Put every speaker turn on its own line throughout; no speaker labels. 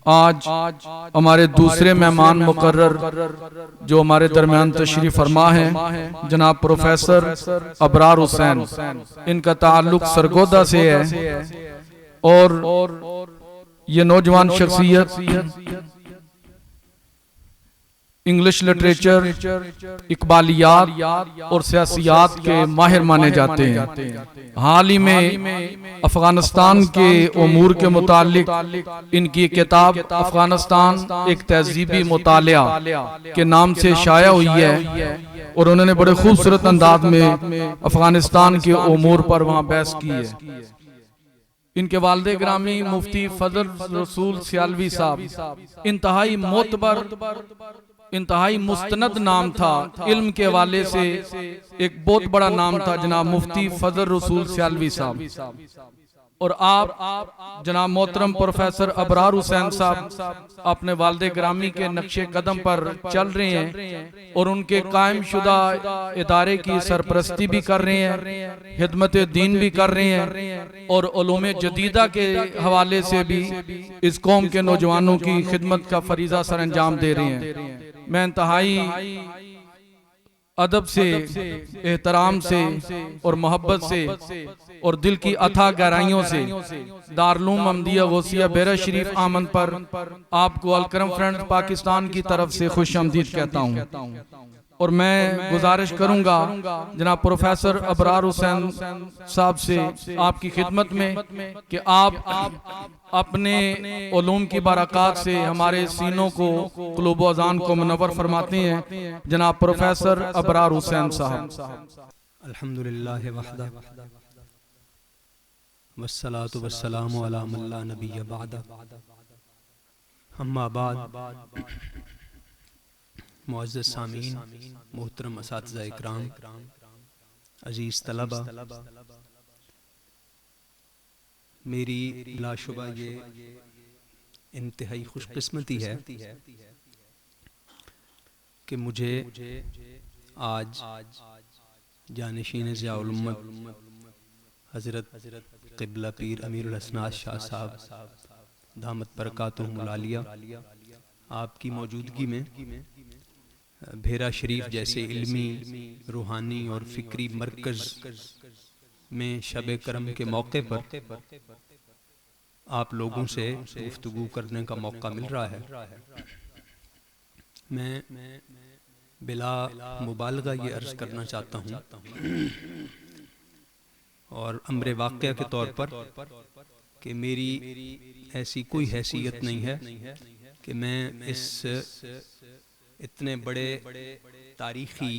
आज हमारे दूसरे मेहमान मुकर्रर जो हमारे दरमियान तशरीफ फरमा है जनाब प्रोफेसर अबरार हुसैन, इनका ताल्लुक सरगोदा से है और ये नौजवान शख्सियत इंग्लिश लिटरेचर, इकबालियात और सियासियात के माहिर माने जाते हैं। हाल ही में अफगानिस्तान के उमूर के मुतालिक इनकी किताब अफगानिस्तान एक तहजीबी मुतालिया के नाम से शाया हुई है और उन्होंने बड़े खूबसूरत अंदाज में अफगानिस्तान के उमूर पर वहाँ बहस की है। इनके वालिद ग्रामी मुफ्ती फजल रसूल सियालवी साहब इंतहाई मोतबर, इंतहाई मुस्तनद नाम था, इल्म के हवाले से एक बहुत बड़ा नाम था जनाब मुफ्ती फजल रसूल सियालवी साहब। और आप जनाब मोहतरम प्रोफेसर अबरार हुसैन साहब अपने वालिद ग्रामी के नक्शे कदम पर चल रहे हैं और उनके कायम शुदा इदारे की सरपरस्ती भी कर रहे हैं, खिदमत दीन भी कर रहे हैं और उलूम जदीदा के हवाले से भी इस कौम के नौजवानों की खिदमत का फरीजा सर अंजाम दे रहे हैं। मैं इंतहाई अदब से, एहतराम से और मोहब्बत से और दिल की अथाह गहराइयों से दारुल अहमदिया गौसिया बेरा शरीफ आमद पर आपको अलकरम फ्रेंड्स पाकिस्तान की तरफ से खुश आमदीद कहता हूँ। और मैं गुजारिश करूंगा जनाब प्रोफेसर अबरार हुसैन साहब से आपकी खिदमत में कि आप अपने उलूम की बरक़ात से हमारे सीनों को, क़ुलूब व अज़ान को मुनव्वर फरमाते हैं। जनाब प्रोफेसर अबरार हुसैन साहब।
अल्हम्दुलिल्लाह वहदा वस्सलातु वस्सलामु अला मन ला नबिय्य बअदा, अम्मा बाद। मुअज़्ज़ज़ सामीन, मोहतरम असातिज़ा इकराम, अजीज़ तलबा, मेरी बिलाशुबा ये इंतहाई खुशकिस्मती है कि मुझे आज जानशीन ज़ियाउल उम्मत हज़रत क़िबला पीर अमीरुल हसनात शाह साहब दामत बरकातुहुमुल आलिया आपकी मौजूदगी में भेरा शरीफ जैसे इल्मी, रूहानी और फिक्री मरकज़ में शब करम के मौके पर आप लोगों से गुफ्तगू करने का मौका मिल रहा है। मैं बिला मुबालगा ये अर्ज़ करना चाहता हूँ और अम्र वाक़या के तौर पर कि मेरी ऐसी कोई हैसियत नहीं है कि मैं इस इतने बड़े तारीख़ी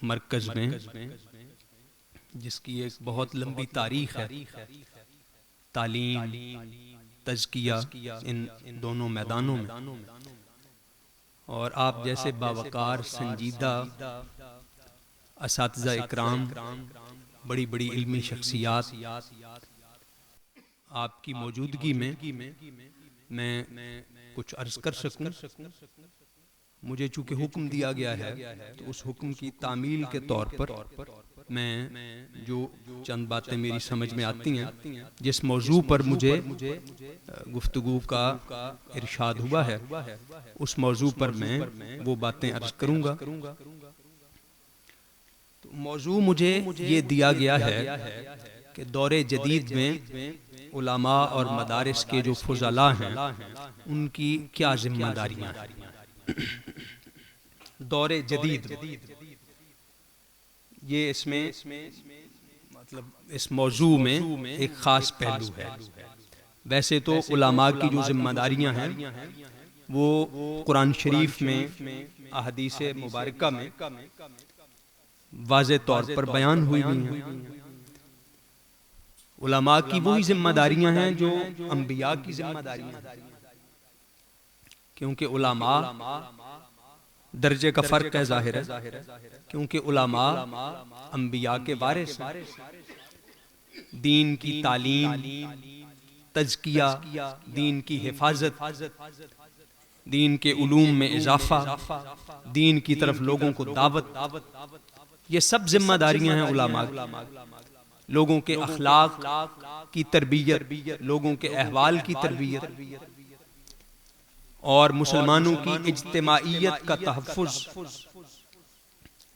मरकज़ में, जिसकी एक बहुत लंबी तारीख़ है, तालीम, तज़किया इन दोनों मैदानों में, और आप जैसे बावकार संजीदा असातिज़ा इकराम, बड़ी बड़ी इल्मी शख्सियात आपकी मौजूदगी में मैं कुछ अर्ज़ कर सकूं। मुझे चूँकि हुक्म दिया गया है तो उस हुक्म की तामील के तौर पर मैं जो चंद बातें मेरी समझ में आती हैं, जिस मौजू पर मुझे गुफ्तगू का इरशाद हुआ है, उस मौजू पर मैं वो बातें अर्ज़ करूँगा। तो मौजू मुझे ये दिया गया है कि दौरे जदीद में उलमा और मदारिस के जो फुज़ला हैं उनकी क्या जिम्मेदारियाँ हैं। दौरे जदीद ये इसमें मतलब इस मौजू में एक ख़ास पहलू है। वैसे तो उलमा की जो जिम्मेदारियाँ हैं वो कुरान शरीफ में, अहदीस मुबारका में वाज़े तौर पर बयान हुई हैं। उलमा की वही जिम्मेदारियां हैं जो अंबिया की जिम्मेदारियां हैं, क्योंकि उलमा दर्जे का फर्क है, जाहिर है, क्योंकि उलमा अंबिया के वारिस हैं। दीन की तालीम, तज़किया, दीन की हिफाजत, दीन के उलूम में इजाफा, दीन की तरफ लोगों को दावत, ये सब जिम्मेदारियां हैं उलमा की। लोगों के अखलाक की तरबियत, लोगों के अहवाल की तरबियत, और मुसलमानों की इज्तिमाइयत का तहफ़्फ़ुज़,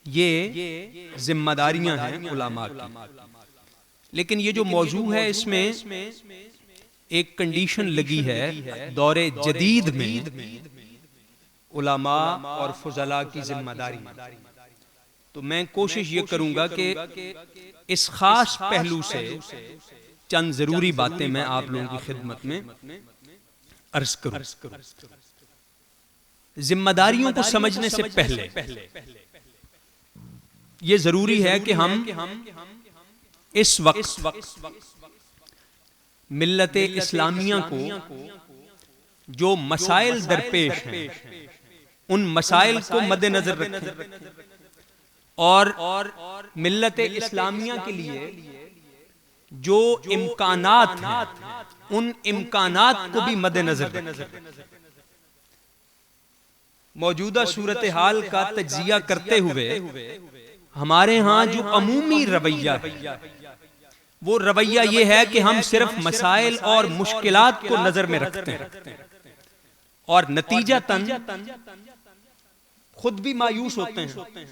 ये जिम्मेदारियां हैं उलमा की। लेकिन ये जो मौजू है इसमें एक कंडीशन लगी है, दौरे जदीद में उलमा और फुज़ला की जिम्मेदारी। तो मैं कोशिश ये करूंगा कि इस खास पहलू से चंद जरूरी बातें मैं आप लोगों की खिदमत में अर्ज करूं। जिम्मेदारियों को समझने से पहले ये जरूरी है कि हम इस वक्त मिल्लत इस्लामिया को जो मसाइल दरपेश हैं उन मसाइल को मद्देनजर रखें और मिल्लत इस्लामिया के लिए जो इम्कानात हैं उन इम्कानात को भी मद्देनजर रखें। मौजूदा सूरत हाल का तज्जिया करते हुए हमारे यहाँ जो अमूमी रवैया है वो रवैया ये है कि हम सिर्फ मसाइल और मुश्किलात को नजर में रखते हैं और नतीजतन खुद भी मायूस होते हैं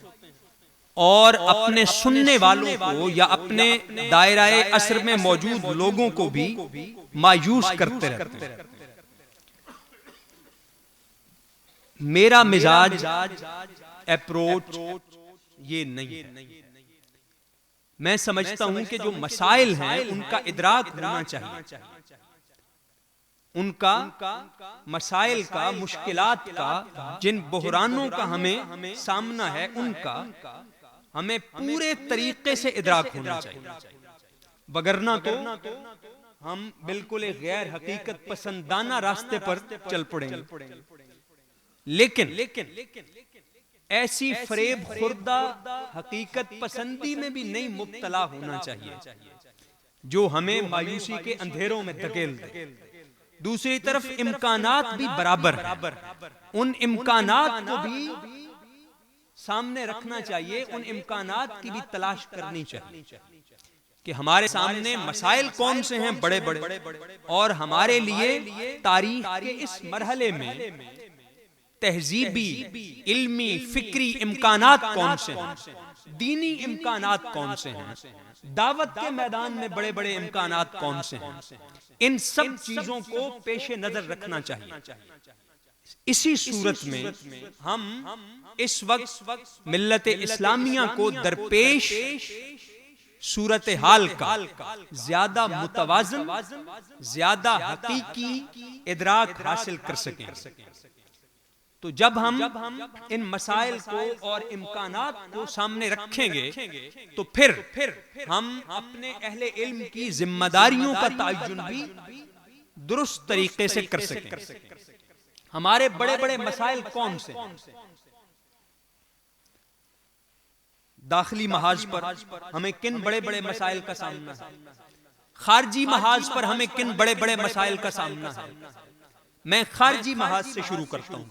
और अपने सुनने वालों को या अपने दायराए असर में मौजूद लोगों को भी मायूस करते रहते हैं। मेरा मिजाज अप्रोच ये नहीं है। मैं समझता हूं कि जो मसाइल हैं उनका इदराक होना चाहिए, उनका मसाइल का, मुश्किलात का, जिन बुहरानों का हमें सामना है उनका हमें पूरे तरीके से इदराक होना चाहिए। वगरना तो हम बिल्कुल एक गैर हकीकत पसंदाना रास्ते पर चल पड़ेंगे। लेकिन ऐसी फरेब खुर्दा हकीकत पसंदी में भी नहीं मुब्तला होना चाहिए जो हमें मायूसी के अंधेरों में धकेल दे। दूसरी तरफ इम्कानात भी बराबर हैं, उन इम्कानात को भी सामने रखना चाहिए, उन इम्कानात की भी तलाश करनी चाहिए कि हमारे सामने मसाइल कौन से हैं बड़े बड़े और हमारे लिए तारीख के इस मरहले में तहजीबी, इल्मी, फिक्री इम्कानात कौन से हैं, दीनी इम्कानात कौन से हैं, दावत के मैदान में बड़े बड़े इम्कानात कौन से हैं, इन सब चीजों को पेशे नजर रखना चाहिए। इसी सूरत में हम इस वक्त मिल्लत इस्लामिया को दरपेश सूरत हाल का ज्यादा मुतवाज़न, ज्यादा हकीकी इदराक हासिल कर सकें। तो जब हम इन मसाइल को और इम्कानात को सामने रखेंगे तो फिर हम अपने अहले इल्म की जिम्मेदारियों का तयज्जुन भी दुरुस्त तरीके से कर सकें। हमारे बड़े बड़े मसाइल कौन से? दाखिली महाज पर हमें किन बड़े बड़े मसाइल का सामना है? खारजी महाज पर हमें किन बड़े बड़े मसाइल का सामना है? मैं खारजी महाज से शुरू करता हूं।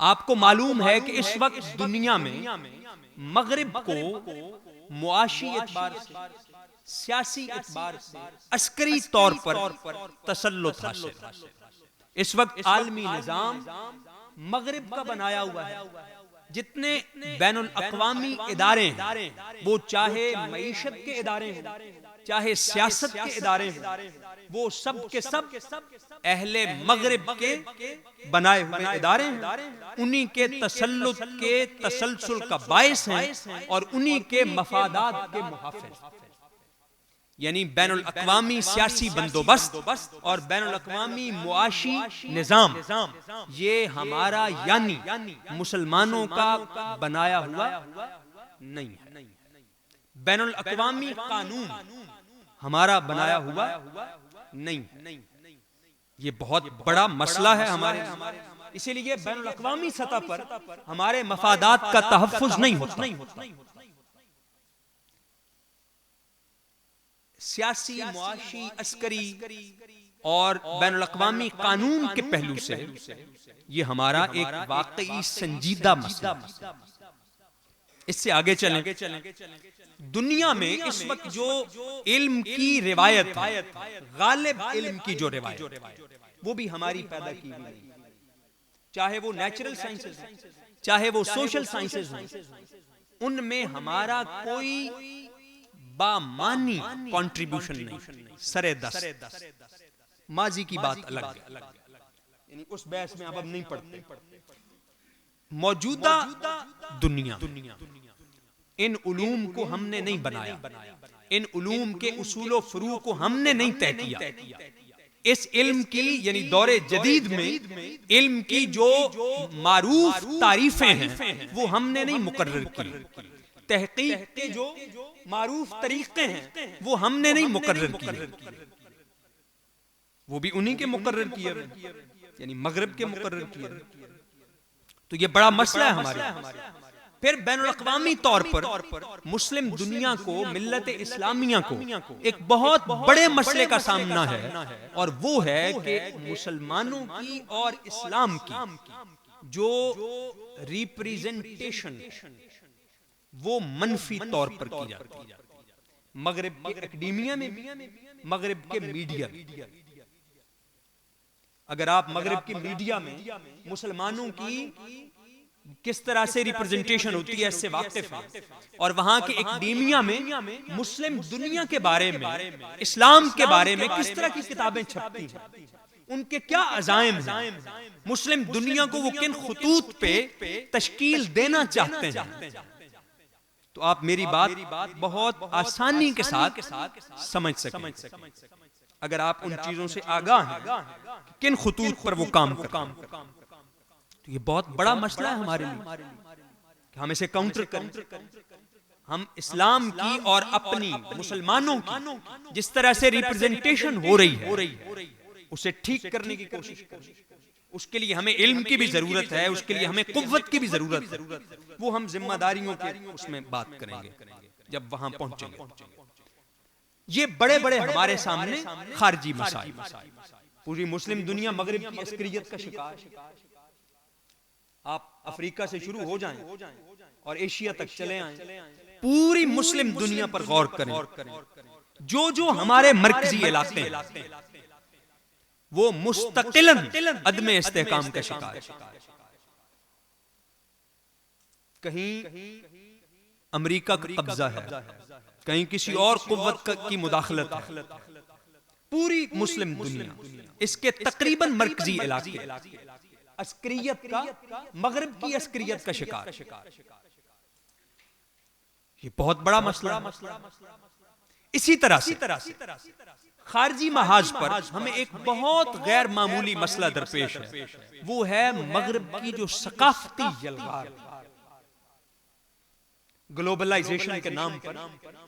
आपको मालूम है कि इस वक्त दुनिया में मगरिब को मुआशी एतबार से, सियासी एतबार से, अस्करी तौर पर तसल्लुत हासिल है। इस वक्त आलमी निजाम मगरिब का बनाया हुआ है। जितने बैनुल अक़वामी इदारे हैं वो चाहे मईशत के इदारे हैं, चाहे सियासत के इदारे हैं, वो सब के सब अहले मगरिब के बनाए हुए इदारे हैं। उन्हीं के तसल्लुत के तसलसल का बायस हैं और उन्हीं के मफादात के मुहाफ़िज़। यानी बैनुल अक़वामी सियासी बंदोबस्त और बैनुल अक़वामी मुआशी निज़ाम, ये हमारा यानी मुसलमानों का बनाया हुआ नहीं है। बैनुल अक़वामी कानून हमारा बनाया हुआ नहीं। ये बहुत बड़ा मसला है हमारे। इसीलिए बैनुल अक़वामी सतह पर हमारे मफादात का तहफ़्फ़ुज़ नहीं होता। सियासी, मुआशी, अस्करी और बैनुल अक़वामी कानून के पहलू से ये हमारा एक वाकई संजीदा मसला। इससे आगे चलें। दुनिया में इस वक्त जो इल्म की रिवायत है, गालिब इल्म की जो रिवायत, वो भी हमारी पैदा की हुई नहीं। चाहे वो नेचुरल साइंसेज हैं, चाहे वो सोशल साइंसेज हैं, उनमें हमारा कोई बामानी कंट्रीब्यूशन नहीं, सरे 10। माजी की बात अलग है, यानी उस बहस में अब हम नहीं पढ़ते। मौजूदा दुनिया इन उलूम को हमने नहीं बनाया, इन उलूम के उसूलो फुरू को हमने नहीं तय किया। इस इल्म की यानी दौरे जदीद में इल्म की जो मारूफ तारीफें हैं वो हमने नहीं मुकर्रर की। तहकीक के जो मारूफ तरीके हैं वो हमने नहीं मुकर्रर किए, वो भी उन्हीं के मुकर्रर किए, यानी मगरिब के मुकर्रर किए। तो ये बड़ा मसला है हमारे। फिर बैनुल अक़वामी तौर पर मुस्लिम दुनिया को, मिल्लत इस्लामिया को एक बहुत बड़े मसले का सामना है, और वो है कि मुसलमानों की और इस्लाम की जो रिप्रेजेंटेशन वो मनफी तौर पर की जाती है। मगरिब के एकेडमिया में, मगरिब के मीडिया में, अगर आप मगरिब की मीडिया में मुसलमानों की किस तरह से रिप्रेजेंटेशन होती है इससे वाकिफ है, और वहां के एकेडमिया में मुस्लिम दुनिया के बारे में, इस्लाम के बारे में किस तरह की किताबें छपती हैं, उनके क्या अज़ाइम हैं, मुस्लिम दुनिया को वो किन खुतूत पे तश्कील देना चाहते हैं, तो आप मेरी बात बहुत आसानी के साथ समझ सकें अगर आप उन चीजों से आगाह हैं किन खुतूत पर वो काम करते हैं। तो ये बहुत बड़ा मसला है हमारे लिए कि हम इसे काउंटर करें। हम इस्लाम की और अपनी मुसलमानों की जिस तरह से रिप्रेजेंटेशन हो रही है उसे ठीक करने की कोशिश करें। उसके लिए हमें इल्म की भी जरूरत है, उसके लिए हमें कुव्वत की भी जरूरत है। वो हम जिम्मेदारियों के उसमें बात करेंगे जब वहां पहुंचेंगे। ये बड़े बड़े हमारे सामने खारजी मसाइल, पूरी मुस्लिम दुनिया मगरिब की अस्करियत का शिकार। आप अफ्रीका से शुरू हो जाएं और एशिया तक चले आएं, पूरी मुस्लिम दुनिया पर गौर करें। जो जो हमारे मरकजी इलाके हैं वो मुस्तकिलन अदम इस्तेहकाम का शिकार है। कहीं अमेरिका का कब्जा है, कहीं किसी और कुव्वत की मुदाखलत है। पूरी मुस्लिम दुनिया इसके तकरीबन मरकजी इलाके अस्करियत का, मगरिब की अस्करियत का शिकार। ये बहुत बड़ा मसला। इसी तरह से खारजी महाज पर हमें एक बहुत गैर मामूली मसला दरपेश है, वो है मगरिब की जो सकाफती यलगार, ग्लोबलाइजेशन के नाम पर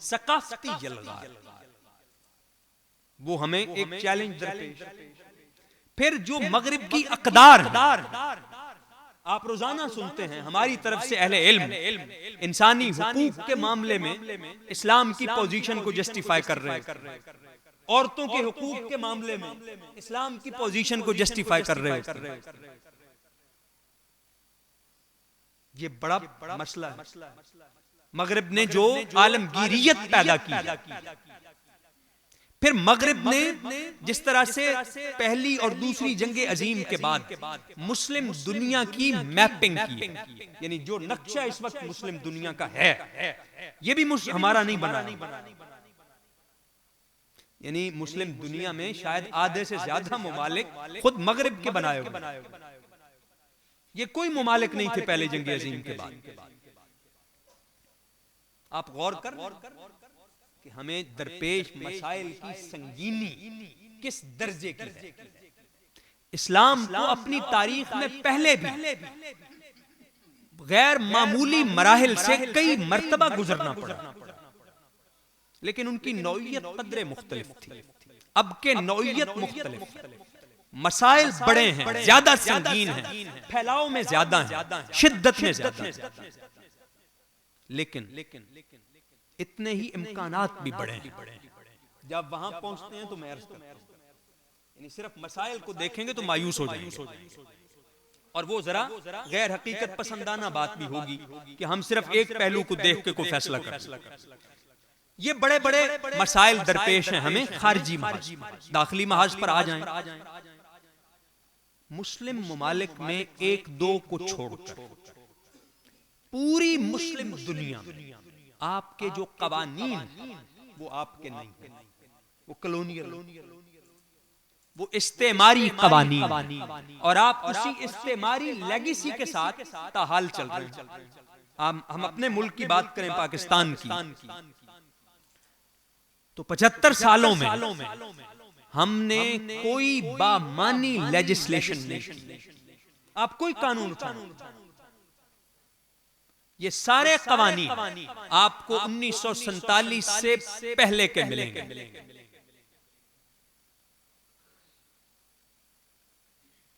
सकाफती यलगार, वो हमें एक चैलेंज दरपेश। फिर जो मगरिब की अक़दार, आप रोजाना सुनते हैं हमारी तरफ से अहले इल्म इंसानी हुकूक के मामले में इस्लाम की पोजीशन को जस्टिफाई कर रहे हैं, औरतों के हुकूक के मामले में इस्लाम की पोजीशन को जस्टिफाई कर रहे हैं। ये बड़ा मसला है। मगरिब ने जो आलमगीरियत पैदा की, फिर मगरिब ने जिस तरह से पहली और दूसरी जंगे अजीम के बाद मुस्लिम दुनिया की मैपिंग की, यानी जो नक्शा इस वक्त मुस्लिम दुनिया का है ये भी हमारा नहीं बना, यानी मुस्लिम दुनिया में शायद आधे से ज्यादा मुमालिक खुद मगरिब के बनाए हुए। ये कोई मुमालिक नहीं थे पहले जंगे अजीम के बाद। आप गौर कर कि हमें दरपेश मसाइल की संगीनी किस दर्जे की है। इस्लाम को अपनी तारीख में पहले भी गैर मामूली मराहिल से कई मर्तबा गुजरना पड़ा, लेकिन उनकी नौइयत कदरे मुख्तलिफ थी। अब के नौइयत मुख्तलिफ, मसाइल बड़े हैं, ज्यादा संगीन हैं, फैलाव में ज्यादा हैं, शिद्दत में ज्यादा हैं, लेकिन इतने ही इम्कानात भी बड़े हैं। जब वहां पहुंचते हैं तो मैं अर्ज करता हूं, यानी सिर्फ मसाइल को देखेंगे तो मायूस हो जाएंगे, और वो जरा गैर हकीकत पसंदाना बात भी होगी कि हम सिर्फ एक पहलू को देख के कोई फैसला करें। ये बड़े बड़े मसाइल दरपेश हैं हमें खारजी महाज। दाखिली महाज पर आ जाएं, मुस्लिम ममालिक में एक दो को छोड़कर पूरी मुस्लिम दुनिया में आपके जो कवानीन वो आपके नहीं है, वो कॉलोनियल, वो इस्तेमारी कवानीन, और आप उसी इस्तेमारी लेगेसी के साथ ताहाल चल रहे हैं। हम अपने मुल्क की बात करें, पाकिस्तान की, तो 75 सालों में हमने कोई बामानी लेजिस्लेशन नहीं की। आप कोई कानून उठाओ, ये सारे कवानीन आपको 1947 से पहले के मिलेंगे,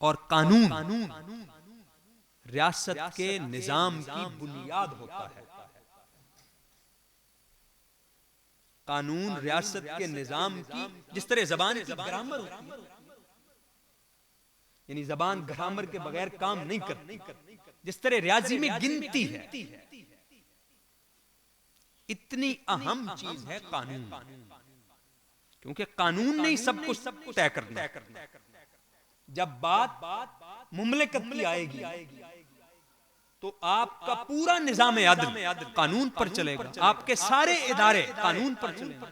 और कानून रियासत के निजाम की बुनियाद होता है। कानून रियासत के निजाम की, जिस तरह जबान की ग्रामर होती है, यानी जबान ग्रामर के बगैर काम नहीं करती, जिस तरह रियाजी में गिनती है, इतनी अहम चीज है कानून, क्योंकि कानून ने ही सब कुछ तय करना है। जब बात मुमलिकत की आएगी तो आपका पूरा निजाम अदल कानून पर चलेगा, आपके सारे इदारे कानून पर चलेंगे।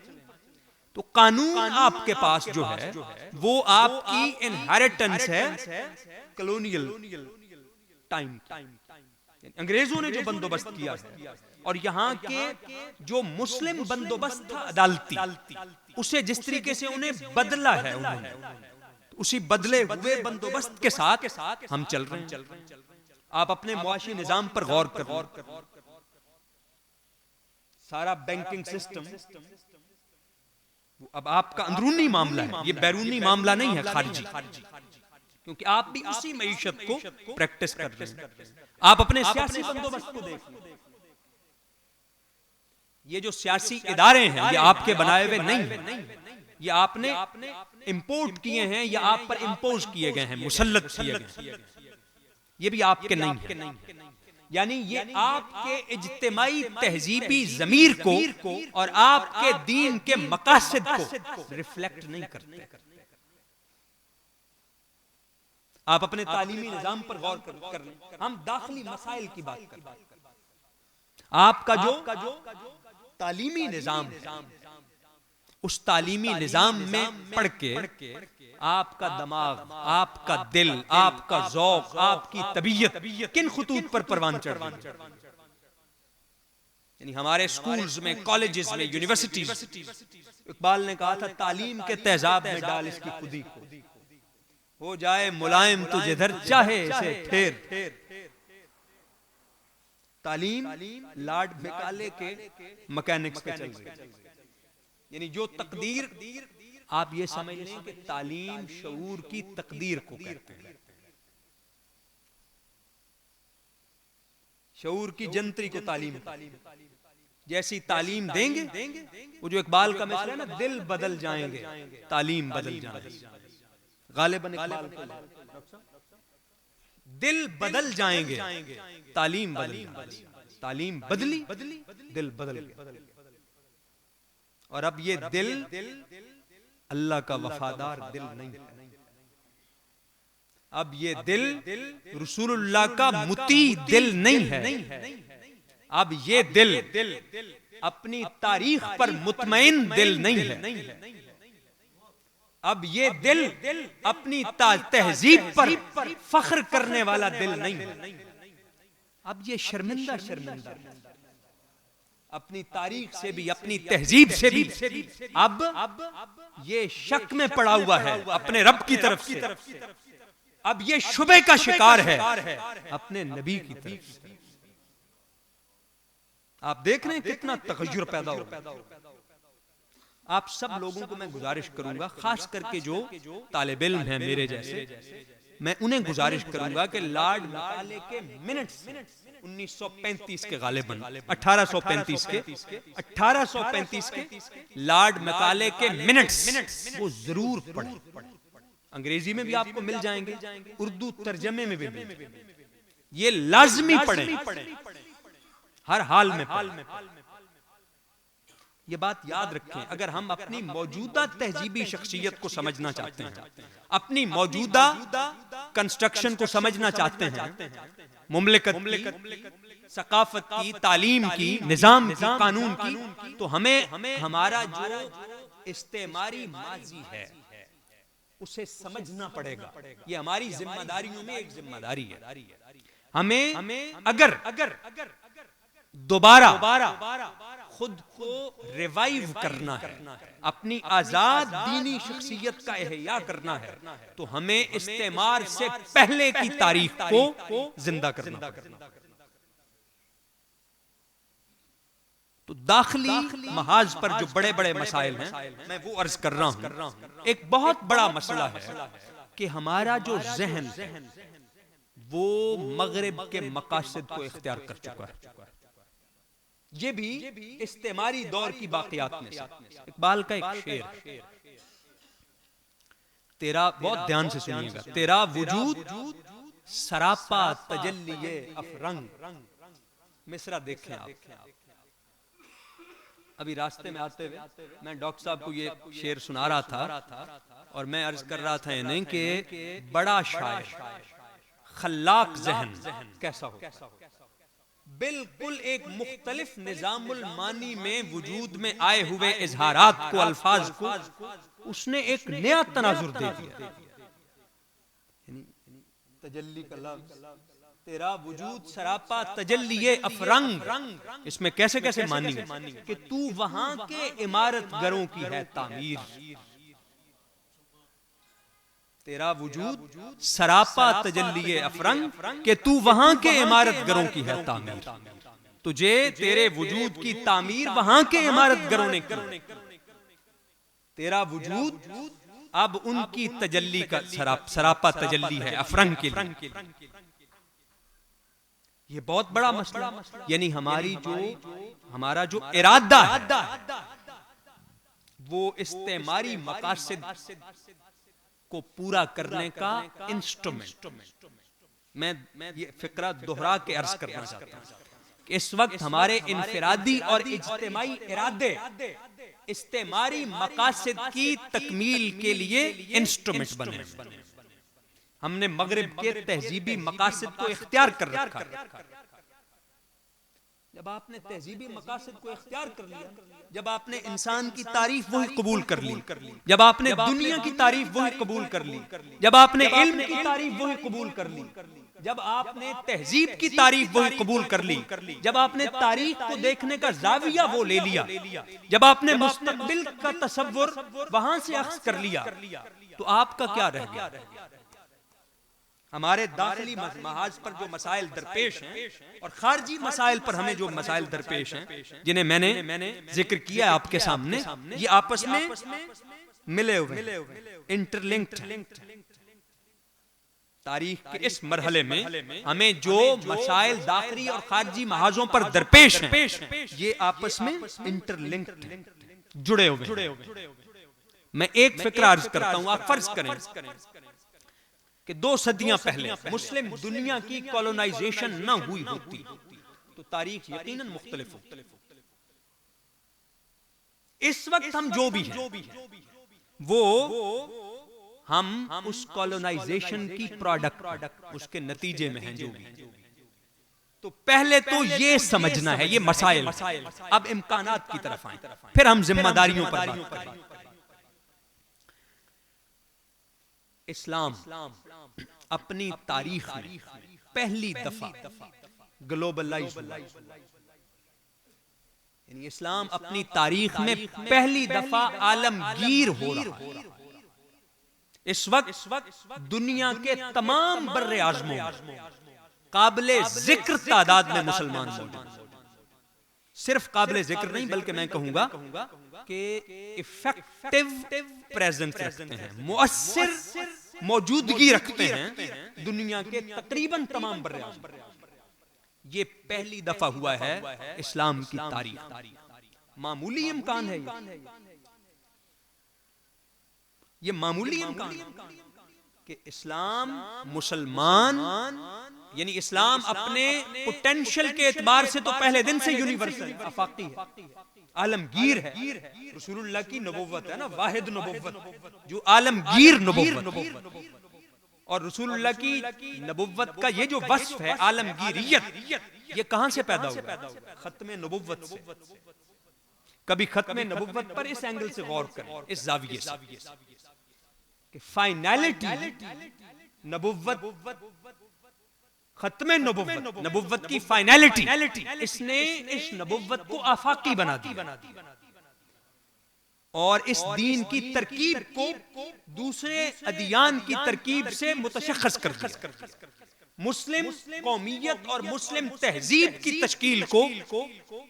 तो कानून आपके पास जो है वो आपकी इनहेरिटेंस है कॉलोनियल टाइम। अंग्रेजों ने जो बंदोबस्त किया है, और यहाँ के जो मुस्लिम बंदोबस्त था अदालती, उसे जिस तरीके से उन्हें बदला है उन्होंने, उसी बदले हुए बंदोबस्त के साथ हम चल रहे हैं। आप अपने मुआशी निजाम पर गौर कर, सारा बैंकिंग सिस्टम अब आपका अंदरूनी मामला है, ये बैरूनी मामला नहीं है, खारिजी, क्योंकि आप भी उसी मईशत को प्रैक्टिस कर रहे हैं। आप अपने सियासी बंदोबस्त को देखिए, ये जो सियासी इदारे हैं ये आपके बनाए हुए नहीं है, ये आपने इंपोर्ट किए हैं या आप पर इंपोज किए गए हैं, मुसल्लत किए गए हैं, ये भी आपके नहीं है। यानी ये आपके इज्तिमाई तहजीबी जमीर को और आपके दीन के मकासद को रिफ्लेक्ट नहीं करते। आप अपने तालीमी निजाम पर गौर कर लें, हम दाखिली मसाइल की बात कर रहे हैं। आपका जो तालीमी निजाम है, उस तालीमी निजाम में पढ़ के आपका दिमाग, आपका दिल, आपका ज़ौक़, आपकी तबीयत किन खुतूत पर परवान चढ़ रही है। यानी हमारे स्कूल्स में, कॉलेजेस में, यूनिवर्सिटीज, इकबाल ने कहा था तालीम के तेजाब में डाल इसकी खुदी को, हो जाए मुलायम तू जिधर चाहे इसे फेर। तालीम लॉर्ड मैकाले के मैकेनिक्स पे चल रही है। यानी जो तकदीर, आप ये समझ लें कि तालीम शऊर की तकदीर को कहते हैं, शऊर की जंतरी को तालीम। जैसी तालीम देंगे, वो जो इकबाल का मिसरा है ना, दिल बदल जाएंगे तालीम बदल जाएंगे, गालिबन इकबाल को, दिल बदल जाएंगे तालीम बदल जाएंगे। तालीम बदली, दिल बदल गया। और अब ये दिल अल्लाह का वफादार दिल नहीं है, अब ये दिल रसूलुल्लाह का मुती दिल नहीं है। अब ये दिल अपनी तारीख पर मुतमईन दिल नहीं है। अब ये दिल अपनी तहजीब पर फख्र करने वाला दिल नहीं है। अब ये शर्मिंदा अपनी तारीख से भी, अपनी तहजीब से भी, अब ये शक में पड़ा हुआ है अपने रब की तरफ से। अब ये शुबे का शिकार है अपने नबी की तरफ से। आप देख रहे हैं कितना तगय्युर पैदा हो रहा है। आप सब लोगों को मैं गुजारिश करूंगा, खास करके जो तालिब इल्म हैं मेरे जैसे, मैं उन्हें गुजारिश करूंगा कि लॉर्ड मैकाले के मिनट्स 1935 के गालिबन 1835 के लॉर्ड मैकाले के मिनट्स वो जरूर पढ़ें। अंग्रेजी में भी आपको मिल जाएंगे, उर्दू तर्जमे में भी मिल जाएंगे। ये लाजमी पढ़ें, हर हाल में पढ़ें। ये बात याद रखें, अगर हम अपनी मौजूदा तहजीबी शख्सियत को समझना चाहते हैं, अपनी मौजूदा कंस्ट्रक्शन को समझना चाहते हैं, मुमलिकत की, सकाफत की, तालीम की, निजाम की, कानून की, तो हमें हमारा जो इस्तेमारी माजी है उसे समझना पड़ेगा। ये हमारी जिम्मेदारियों में एक जिम्मेदारी है। हमें अगर दोबारा खुद को रिवाइव करना है, अपनी आजाद दीनी शख्सियत का एहया करना है, तो हमें इस्तेमार से पहले की तारीख को जिंदा करना पड़ेगा। तो दाखिली महाज पर जो बड़े बड़े मसाइल हैं, मैं वो अर्ज कर रहा हूं। एक बहुत बड़ा मसला है कि हमारा जो जहन है वो मगरिब के मकासद को इख्तियार कर चुका है। ये भी इस्तेमारी दौर की बाक़ियात में से। इकबाल का एक शेर, तेरा, बहुत ध्यान से सुनिएगा, तेरा वजूद सरापा तजल्लिए अफरंग। मिसरा देखें आप। अभी रास्ते में आते हुए मैं डॉक्टर साहब को ये शेर सुना रहा था और मैं अर्ज कर रहा था इन्हें कि बड़ा शायर खल्लाक जहन कैसा हो, बिल्कुल एक मुख्तलिफ निजामुल मानी में वजूद में आए हुए इजहारात को, अल्फाज को उसने एक नया तनाजुर दे दिया। तजल्ली का लफ्ज़, तेरा वजूद सरापा तजल्लिए अफरंग, इसमें कैसे कैसे मानी कि तू वहां के इमारत गरों की है तामीर। तेरा वजूद सरापा तजल्लिए अफरंग कि तू वहां के इमारत गरों की है तामीर। तुझे तेरे वजूद की तामीर वहां के इमारत गरों ने की। तेरा वजूद अब उनकी तजल्ली का सरापा तजल्ली है अफरंग के लिए। ये बहुत बड़ा मसला, यानी हमारा जो इरादा है वो इस्तेमारी मकासद को पूरा करने का इंस्ट्रूमेंट। मैं ये फिक्रा दोहरा के अर्ज करना चाहता हूं कि इस वक्त हमारे इनफिरादी और इज्तिमाई इरादे इस्तेमारी मकासद की तकमील के लिए इंस्ट्रूमेंट बने। हमने मगरिब के तहजीबी मकासद को इख्तियार कर रखा। जब आपने तहजीबी मकासद को इख्तियार कर लिया, जब आपने इंसान की तारीफ वही कबूल कर ली, जब आपने दुनिया की तारीफ वही कबूल कर ली, जब आपने इल्म की तारीफ वही कबूल कर ली, जब आपने तहजीब की तारीफ वही कबूल कर ली, जब आपने तारीख को देखने का जाविया वो ले लिया, जब आपने मुस्तकबिल का तसव्वुर वहां से अख्स कर लिया, तो आपका क्या रह गया? हमारे दाखिली महाज पर जो मसाइल दरपेश हैं और खारजी मसाइल पर हमें जो मसाइल दरपेश हैं, जिन्हें मैंने जिक्र किया आपके सामने, ये आपस में मिले हुए, इंटरलिंक्ड। तारीख के इस मरहले में हमें जो मसाइल दाखिली और खारजी महाजों पर दरपेश हैं, ये आपस में इंटरलिंक्ड, जुड़े हुए। मैं एक फिक्रा अर्ज करता हूं। आप फर्ज करें कि 2 सदियां पहले मुस्लिम दुनिया की कॉलोनाइजेशन न हुई होती तो तारीख यकीनन मुख्तलिफ होती। इस वक्त हम जो भी हैं वो हम उस कॉलोनाइजेशन की प्रोडक्ट, उसके नतीजे में हैं जो भी। तो पहले तो ये समझना है, ये मसाइल। अब इम्कानात की तरफ आए, फिर हम जिम्मेदारियों पर बात करें। इस्लाम अपनी तारीख में पहली दफा ग्लोबलाइज हुआ, यानी इस्लाम अपनी तारीख में पहली दफा आलमगीर हो रहा। इस वक्त दुनिया के तमाम बर्रे आज़मों में काबिले जिक्र तादाद में मुसलमान मौजूद। सिर्फ काबिले जिक्र नहीं, बल्कि मैं कहूंगा कि इफेक्टिव प्रेजेंस रखते हैं, मुअस्सिर मौजूदगी रखते हैं दुनिया के तकरीबन तमाम बर्रे आज़म। ये पहली दफा हुआ है इस्लाम की तारीख। मामूली इम्कान है ये मामूली इम्कान कि इस्लाम मुसलमान यानी इस्लाम अपने पोटेंशियल के एतबार से तो पहले दिन से यूनिवर्सल आफाकी है, आलमगीर है। रसूलुल्लाह की नबुव्वत है ना, वाहिद नबुव्वत जो आलमगीर नबुव्वत, और रसूलुल्लाह की नबुव्वत का ये जो वस्फ है आलमगीरियत, ये कहां से पैदा हुआ? खत्म नबुव्वत से। कभी खत्म नबुव्वत पर इस एंगल से गौर करें, इस जाविये से कि फाइनलिटी नबुव्वत, खत्म नबुव्वत की फाइनलिटी, इसने इस नबुव्वत को आफाकी बना दिया और इस दीन की तरकीब को दूसरे अदियान की तरकीब से मुतशख्खस कर दिया। मुस्लिम कौमियत और मुस्लिम तहजीब की तश्कील को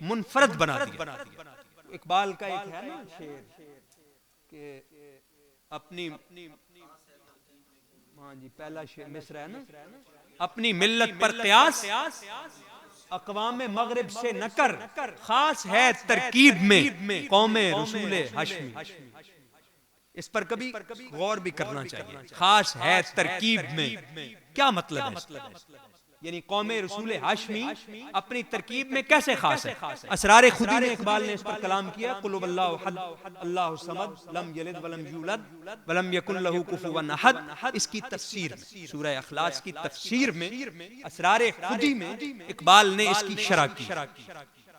मुनफरद बना दिया। इकबाल का एक है ना शेर कि अपनी, हाँ जी पहला शेर मिसरा है ना, अपनी मिल्लत पर क़यास अक़वाम मग़रिब से न कर, खास है तरकीब में कौमे रसूल हाशमी। इस पर कभी गौर भी करना चाहिए, खास है तरकीब में क्या मतलब है? यानी कौमे रसूल हाशमी अपनी तरकीब में कैसे खास है? असरारे खुदी में इकबाल ने इस पर कलाम किया, कुल हुवल्लाहु अहद अल्लाहु समद लम यलिद वलम यूलद वलम यकुन लहू कुफुवन अहद। इसकी तफसीर में, सूरह इखलास की तफसीर में, असरारे खुदी में इकबाल ने इसकी शरह की।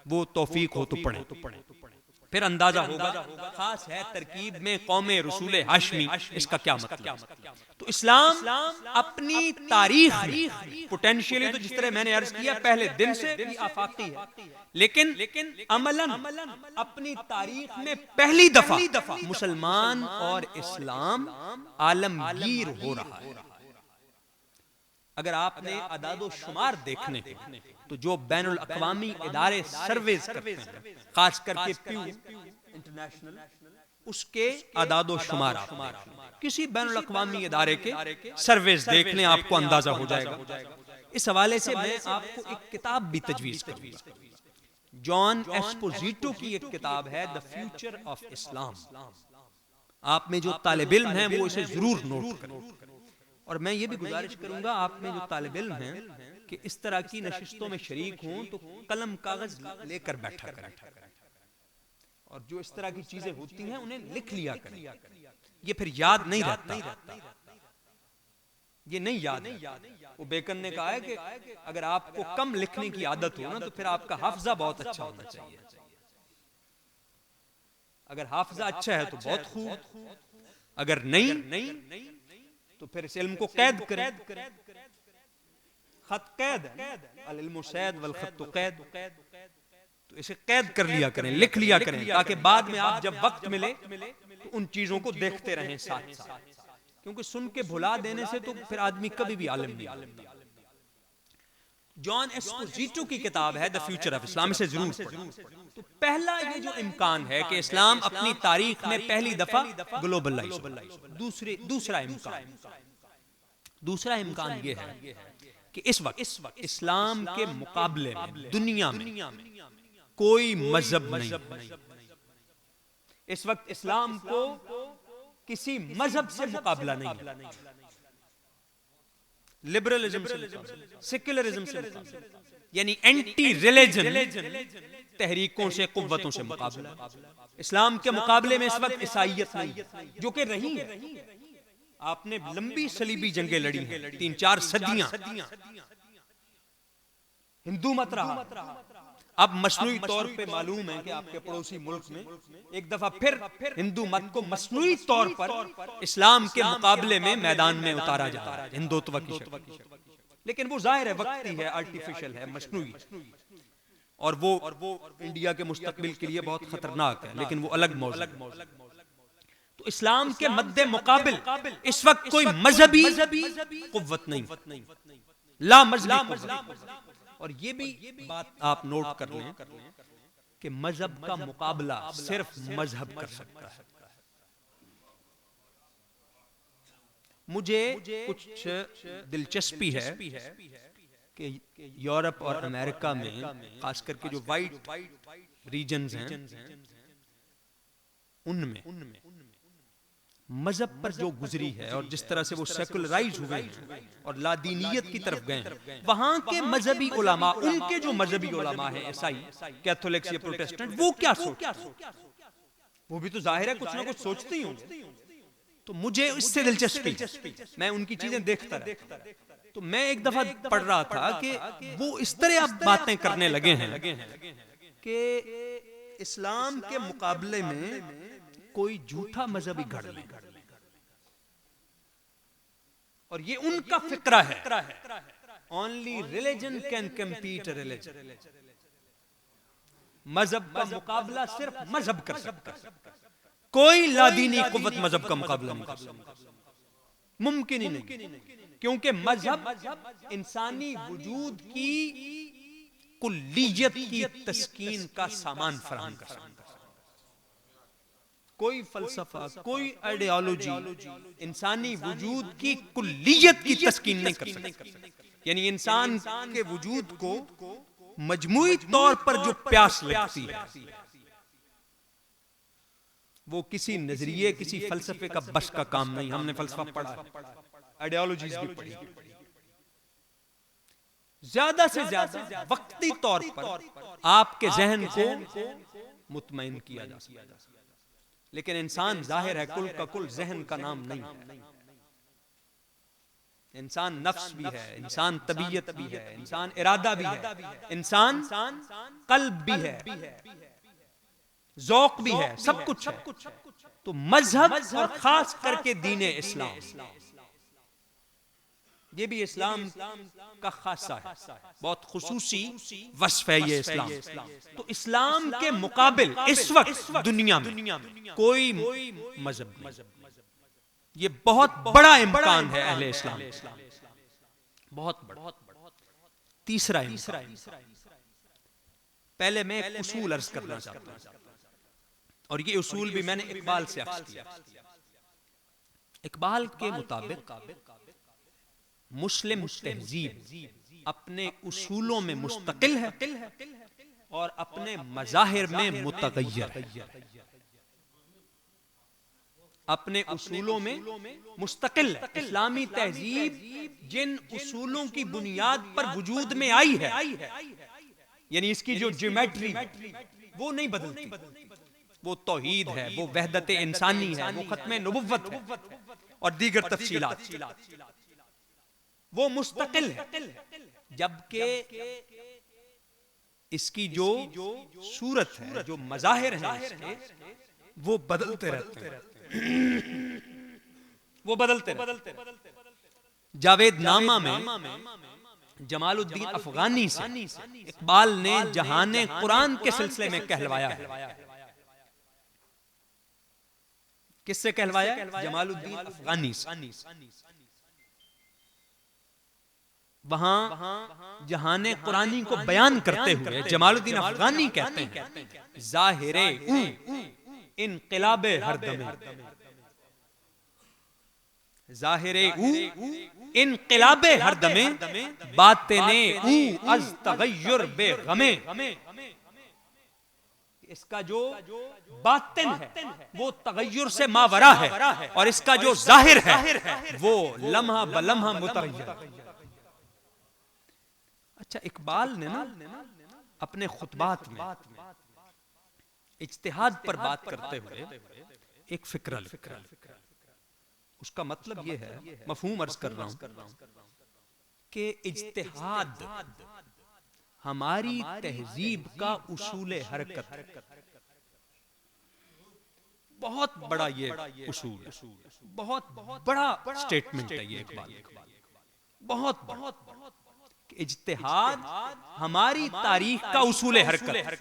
वो तौफीक हो तो पढ़े, फिर अंदाजा होगा खास है तरकीब में कौमे रसूल हाशमी, इसका क्या मतलब। तो इस्लाम अपनी तारीख में पोटेंशियली तो जिस तरह मैंने अर्ज किया पहले दिन से भी आफाकी है, लेकिन अमलन अपनी तारीख में पहली दफा मुसलमान और इस्लाम आलमगीर हो रहा है। अगर आपने अदादो शुमार देखने हैं तो जो बैनुल अक़वामी इदारे सर्वेज करते हैं, खास करके प्यू इंटरनेशनल, उसके अदादो शुमार आप किसी बैनुल अक़वामी इदारे के सर्वेज देख लें, आपको अंदाजा हो जाएगा। इस हवाले से मैं आपको एक किताब भी तजवीज करूंगा। जॉन एस्पोजिटो की एक किताब है द फ्यूचर ऑफ इस्लाम। आप में जो तालिब इल्म हैं वो इसे जरूर नोट करें, और मैं ये भी गुजारिश करूंगा आप में जो तालिब इल्म हैं कि इस तरह की नशिस्तों में शरीक हों तो कलम कागज लेकर बैठा करें, और जो इस तरह की चीजें होती हैं उन्हें लिख लिया करें। ये फिर याद नहीं रहता, ये नहीं याद है। वो बेकन ने कहा है कि अगर आपको कम लिखने की आदत हो ना तो फिर आपका हाफजा बहुत अच्छा होना चाहिए। अगर हाफजा अच्छा है तो बहुत खूब, अगर नहीं तो फिर इस इल्म को कैद करें। खत कैद है, अल इल्मु सैद वल खत्तु कैद, तो इसे कैद कर लिया करें, लिख लिया करें, ताकि बाद में आप जब वक्त मिले तो उन चीजों को देखते रहें साथ साथ, क्योंकि सुन के भुला देने से तो फिर आदमी कभी भी आलिम नहीं। जॉन एस्पोजिटो की किताब है द फ्यूचर ऑफ इस्लाम, इसे जरूर पढ़ें। तो पहला ये जो इम्कान है कि इस्लाम अपनी तारीख में पहली दफा ग्लोबलाइज, दूसरा इम्कान ये है कि इस वक्त इस्लाम के मुकाबले में दुनिया में कोई मजहब नहीं। इस वक्त इस्लाम को किसी मजहब से मुकाबला नहीं, लिबरलिज्म से, सेक्युलरिज्म से, यानी एंटी रिलीजन तहरीकों से, कुव्वतों से मुकाबला। इस्लाम के मुकाबले में इस वक्त ईसाईयत नहीं, जो कि रही है। आपने लंबी सलीबी जंगें लड़ी हैं, 3-4 सदियां, हिंदू मत रहा। अब मसनूई तौर पे मालूम है कि आपके पड़ोसी मुल्क में एक दफा फिर हिंदू मत को मसनूई तौर पर इस्लाम के मुकाबले में मैदान में उतारा जा रहा है, हिंदुत्व की शक्ल। लेकिन वो जाहिर है वक्ती है, आर्टिफिशियल है, मसनूई, और वो इंडिया के मुस्तकबिल के लिए बहुत खतरनाक है, लेकिन वो अलग मौजूद। तो इस्लाम के मद्दे मुकाबिल इस वक्त कोई मजहबी कुव्वत नहीं, ला मजहबी। और ये भी बात आप नोट कर लें कि मजहब का मुकाबला सिर्फ मजहब कर सकता है। मुझे कुछ दिलचस्पी है कि यूरोप और अमेरिका में खास करके जो वाइट रीजन्स हैं उनमें मजहब पर जो गुजरी है और जिस तरह से वो सेकुलराइज हुए हैं और लादीनियत की तरफ गए हैं, वहां के मजहबी उलमा, उनके जो मजहबी उलमा हैं, ईसाई, कैथोलिक्स या प्रोटेस्टेंट, वो क्या सोचते हैं? वो भी तो जाहिर है कुछ ना कुछ सोचते ही होंगे। तो मुझे इससे दिलचस्पी, मैं उनकी चीजें देखता रहा। तो मैं एक दफा पढ़ रहा था कि वो इस तरह अब बातें करने लगे हैं कि इस्लाम के मुकाबले में कोई झूठा मजहबी गढ़ ले, और ये उनका फिक्रा है। Only religion can compete religion, मजहब का मुकाबला सिर्फ मजहब कर सकता है, कोई लादीनी कुव्वत मजहब का मुकाबला नहीं कर सकता, मुमकिन ही नहीं। क्योंकि मजहब इंसानी वजूद की कुल्लियत की तस्कीन का सामान फराहम कर सकता है। कोई फलसफा, कोई आइडियोलॉजी इंसानी वजूद की कुल्लियत की तस्कीन नहीं कर सकती। यानी इंसान के वजूद को मजमूई तौर पर जो प्यास लगती है, वो किसी नजरिए, किसी फलसफे का बस का काम नहीं। हमने फलसफा पढ़ा, आइडियोलॉजीज भी पढ़ी। ज्यादा से ज्यादा वक्ती तौर पर आपके जहन को मुतमईन किया जा सकता है, लेकिन इंसान जाहिर है कुल का कुल जहन का नाम नहीं है। इंसान नफ्स भी है, इंसान तबीयत भी है, इंसान इरादा भी है, इंसान कल्ब भी है, ज़ौक़ भी है, सब कुछ है। तो मजहब और खास करके दीन इस्लाम, ये भी इस्लाम का खासा है, बहुत खुसूसी वस्फ है ये इस्लाम। तो इस्लाम के मुकाबिल इस वक्त दुनिया में कोई मजहब नहीं। ये बहुत बड़ा इम्कान है अहले इस्लाम, बहुत बड़ा। तीसरा इम्कान, पहले मैं एक उसूल अर्ज करना चाहता हूं, और ये उसूल भी मैंने इकबाल से अख्ज़ किया। इकबाल के मुताबिक मुस्लिम तहजीब अपने उसूलों में मुस्तकिल है और अपने मज़ाहिर में मुतगय्यर है। अपने उसूलों में मुस्तकिल है। इस्लामी तहजीब जिन उसूलों की बुनियाद पर वजूद में आई है, यानी इसकी जो ज्योमेट्री वो नहीं बदलती, वो तौहीद है, वो वहदत इंसानी है, वो खत्म नबुव्वत है और दीगर तफसीलात, वो मुस्तकिल है। जबकि इसकी जो सूरत है, जो मज़ाहिर है इसके, वो बदलते रहते हैं, वो बदलते जावेद नामा में जमालुद्दीन अफगानी से इकबाल ने जहाने कुरान के सिलसिले में कहलवाया है। किससे कहलवाया? जमालुद्दीन अफगानी से। वहां जहाने कुरानी को बयान करते हुए जमालुद्दीन अफगानी कहते हैं, जाहिरे इनक़िलाबे हरदमे, जाहिरे इनक़िलाबे हरदमे, बातिने अज़ तग़य्युर बेग़मे। इसका जो बातिन है वो तग़य्युर से मावरा है, और इसका जो जाहिर है वो लम्हा बलम्हा मुतग़य्यर। अच्छा, इकबाल ने ना अपने खुतबात में इज्तिहाद पर बात करते हुए एक फिक्रा लिखा। उसका मतलब यह है, मफहूम अर्ज कर रहा हूं, कि इज्तिहाद हमारी तहजीब का उसूल हरकत है। बहुत बड़ा ये उसूल है, बहुत बड़ा स्टेटमेंट है ये इकबाल, बहुत इज्तिहाद हमारी तारीख का उसूल हरकत है।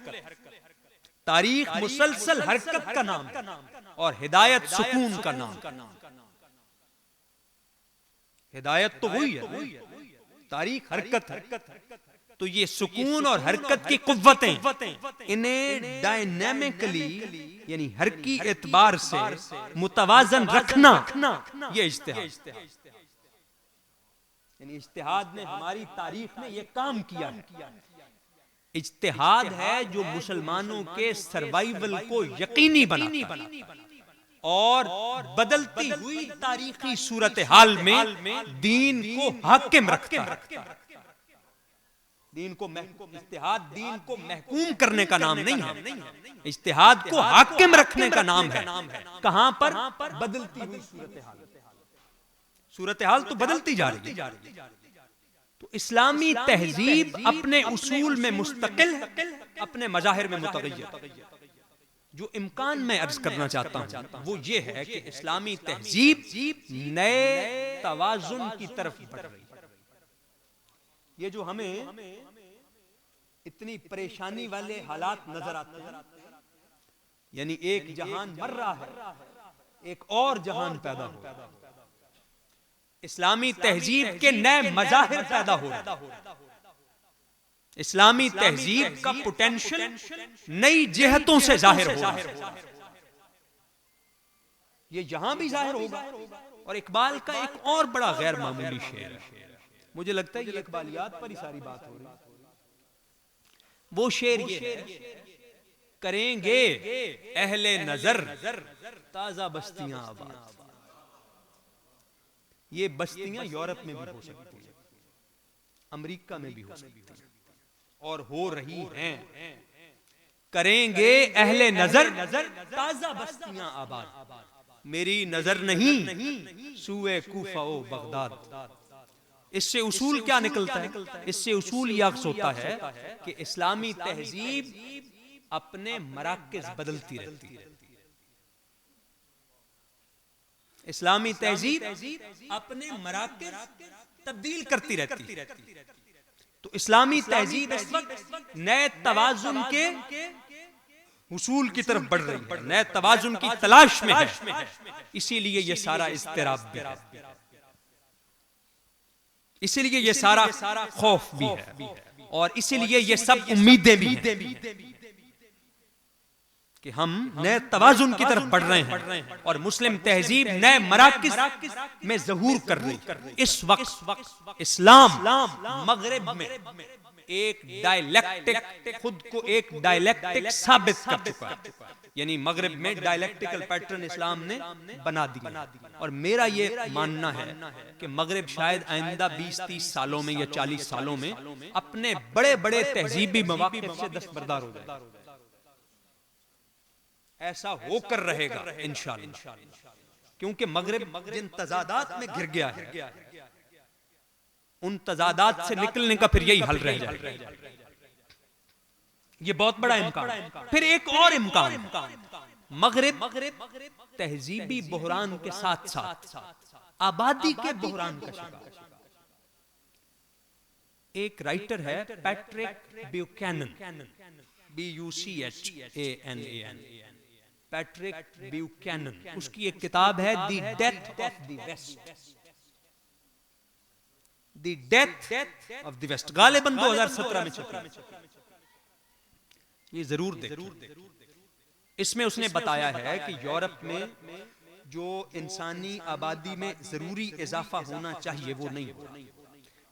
तारीख मुसलसल हरकत का नाम और हिदायत सुकून का नाम। हिदायत तो वही है, तारीख हरकत है। तो ये सुकून और हरकत की कुव्वतें, इन्हें डायनेमिकली यानी हर की एतबार से मुतवाजन रखना, ये इज्तिहाद। यानी इज्तिहाद ने हमारी तारीख में ये काम किया है। इज्तिहाद है जो मुसलमानों के सर्वाइवल को यकीनी बनाता है। और बदलती हुई तारीखी सूरत हाल में दीन को हाकिम रखता है। दीन को इज्तिहाद दीन को महकूम करने का नाम नहीं है, इज्तिहाद को हाकिम रखने का नाम है। कहां पर? बदलती हुई सूरत हाल। सूरत हाल तो बदलती जा रही है। तो इस्लामी तहजीब अपने उसूल में मुस्तकिल, अपने मज़ाहिर में मुतगय्यर। जो इम्कान मैं अर्ज करना चाहता हूं वो ये है कि इस्लामी तहजीब नए तवाजुन की तरफ बढ़ रही है। ये जो हमें इतनी परेशानी वाले हालात नजर आते हैं, यानी एक जहान मर रहा है, एक और जहान पैदा हो रहा है, इस्लामी तहजीब के नए मज़ाहिर पैदा हो रहे हैं। इस्लामी तहजीब का पोटेंशियल नई जिहतों से जाहिर हो रहा है। ये यहां भी जाहिर होगा। और इकबाल का एक और बड़ा गैर मामूली शेर है, मुझे लगता है ये इकबालियात पर ही सारी बात हो रही है। वो शेर ये है, करेंगे अहले नजर ताजा बस्तियां आबाद। ये बस्तियां यूरोप में भी हो सकती हैं, अमेरिका में भी हो सकती हैं और हो रही हैं। करेंगे अहले नजर ताजा बस्तियां आबाद। मेरी नजर नहीं सूए कूफा ओ बगदाद। इससे उसूल क्या निकलता है? इससे उसूल यह होता है कि इस्लामी तहजीब अपने मराकज़ बदलती रहती है। इस्लामी तहजीब अपने मराकज़ तब्दील करती रहती है। तो इस्लामी तहजीब इस वक्त नए तवाजुन के उसूल की तरफ बढ़ रही है, नए तवाजुन की तलाश में है। इसीलिए ये सारा इज़्तिराब भी है, इसीलिए ये सारा खौफ भी है, और इसीलिए ये सब उम्मीदें भी हैं कि हम नए तवाजुन की तरफ बढ़ रहे हैं और मुस्लिम तहजीब नए मराकिज़ में ज़हूर कर रही है। इस वक्त इस्लाम मगरिब में एक डायलेक्टिक, खुद को एक डायलेक्टिक साबित कर चुका है। यानी मगरिब में डायलेक्टिकल पैटर्न इस्लाम ने बना दिया। और मेरा ये मानना है कि मगरिब शायद आइंदा 20-30 सालों में या 40 सालों में अपने बड़े बड़े तहजीबी मवाक़िफ़ से दस्तबरदार हो जाए। ऐसा होकर रहेगा इंशाअल्लाह, क्योंकि मगरिब जिन तजादात में घिर गया है, उन तजादात से निकलने का फिर यही हल रह जाएगा। ये बहुत बड़ा इम्कान। फिर एक और इम्कान, मगरिब तहजीबी बहरान के साथ साथ आबादी के बहरान का शिकार। एक राइटर है Patrick Buchanan, BUCHANAN, Patrick Buchanan. उसकी एक किताब है the death of the west, the death of the west, गालिबन 2017 में छपी। ये जरूर देखें। इसमें उसने बताया है कि यूरोप में जो इंसानी आबादी में जरूरी इजाफा होना चाहिए वो नहीं हो रहा,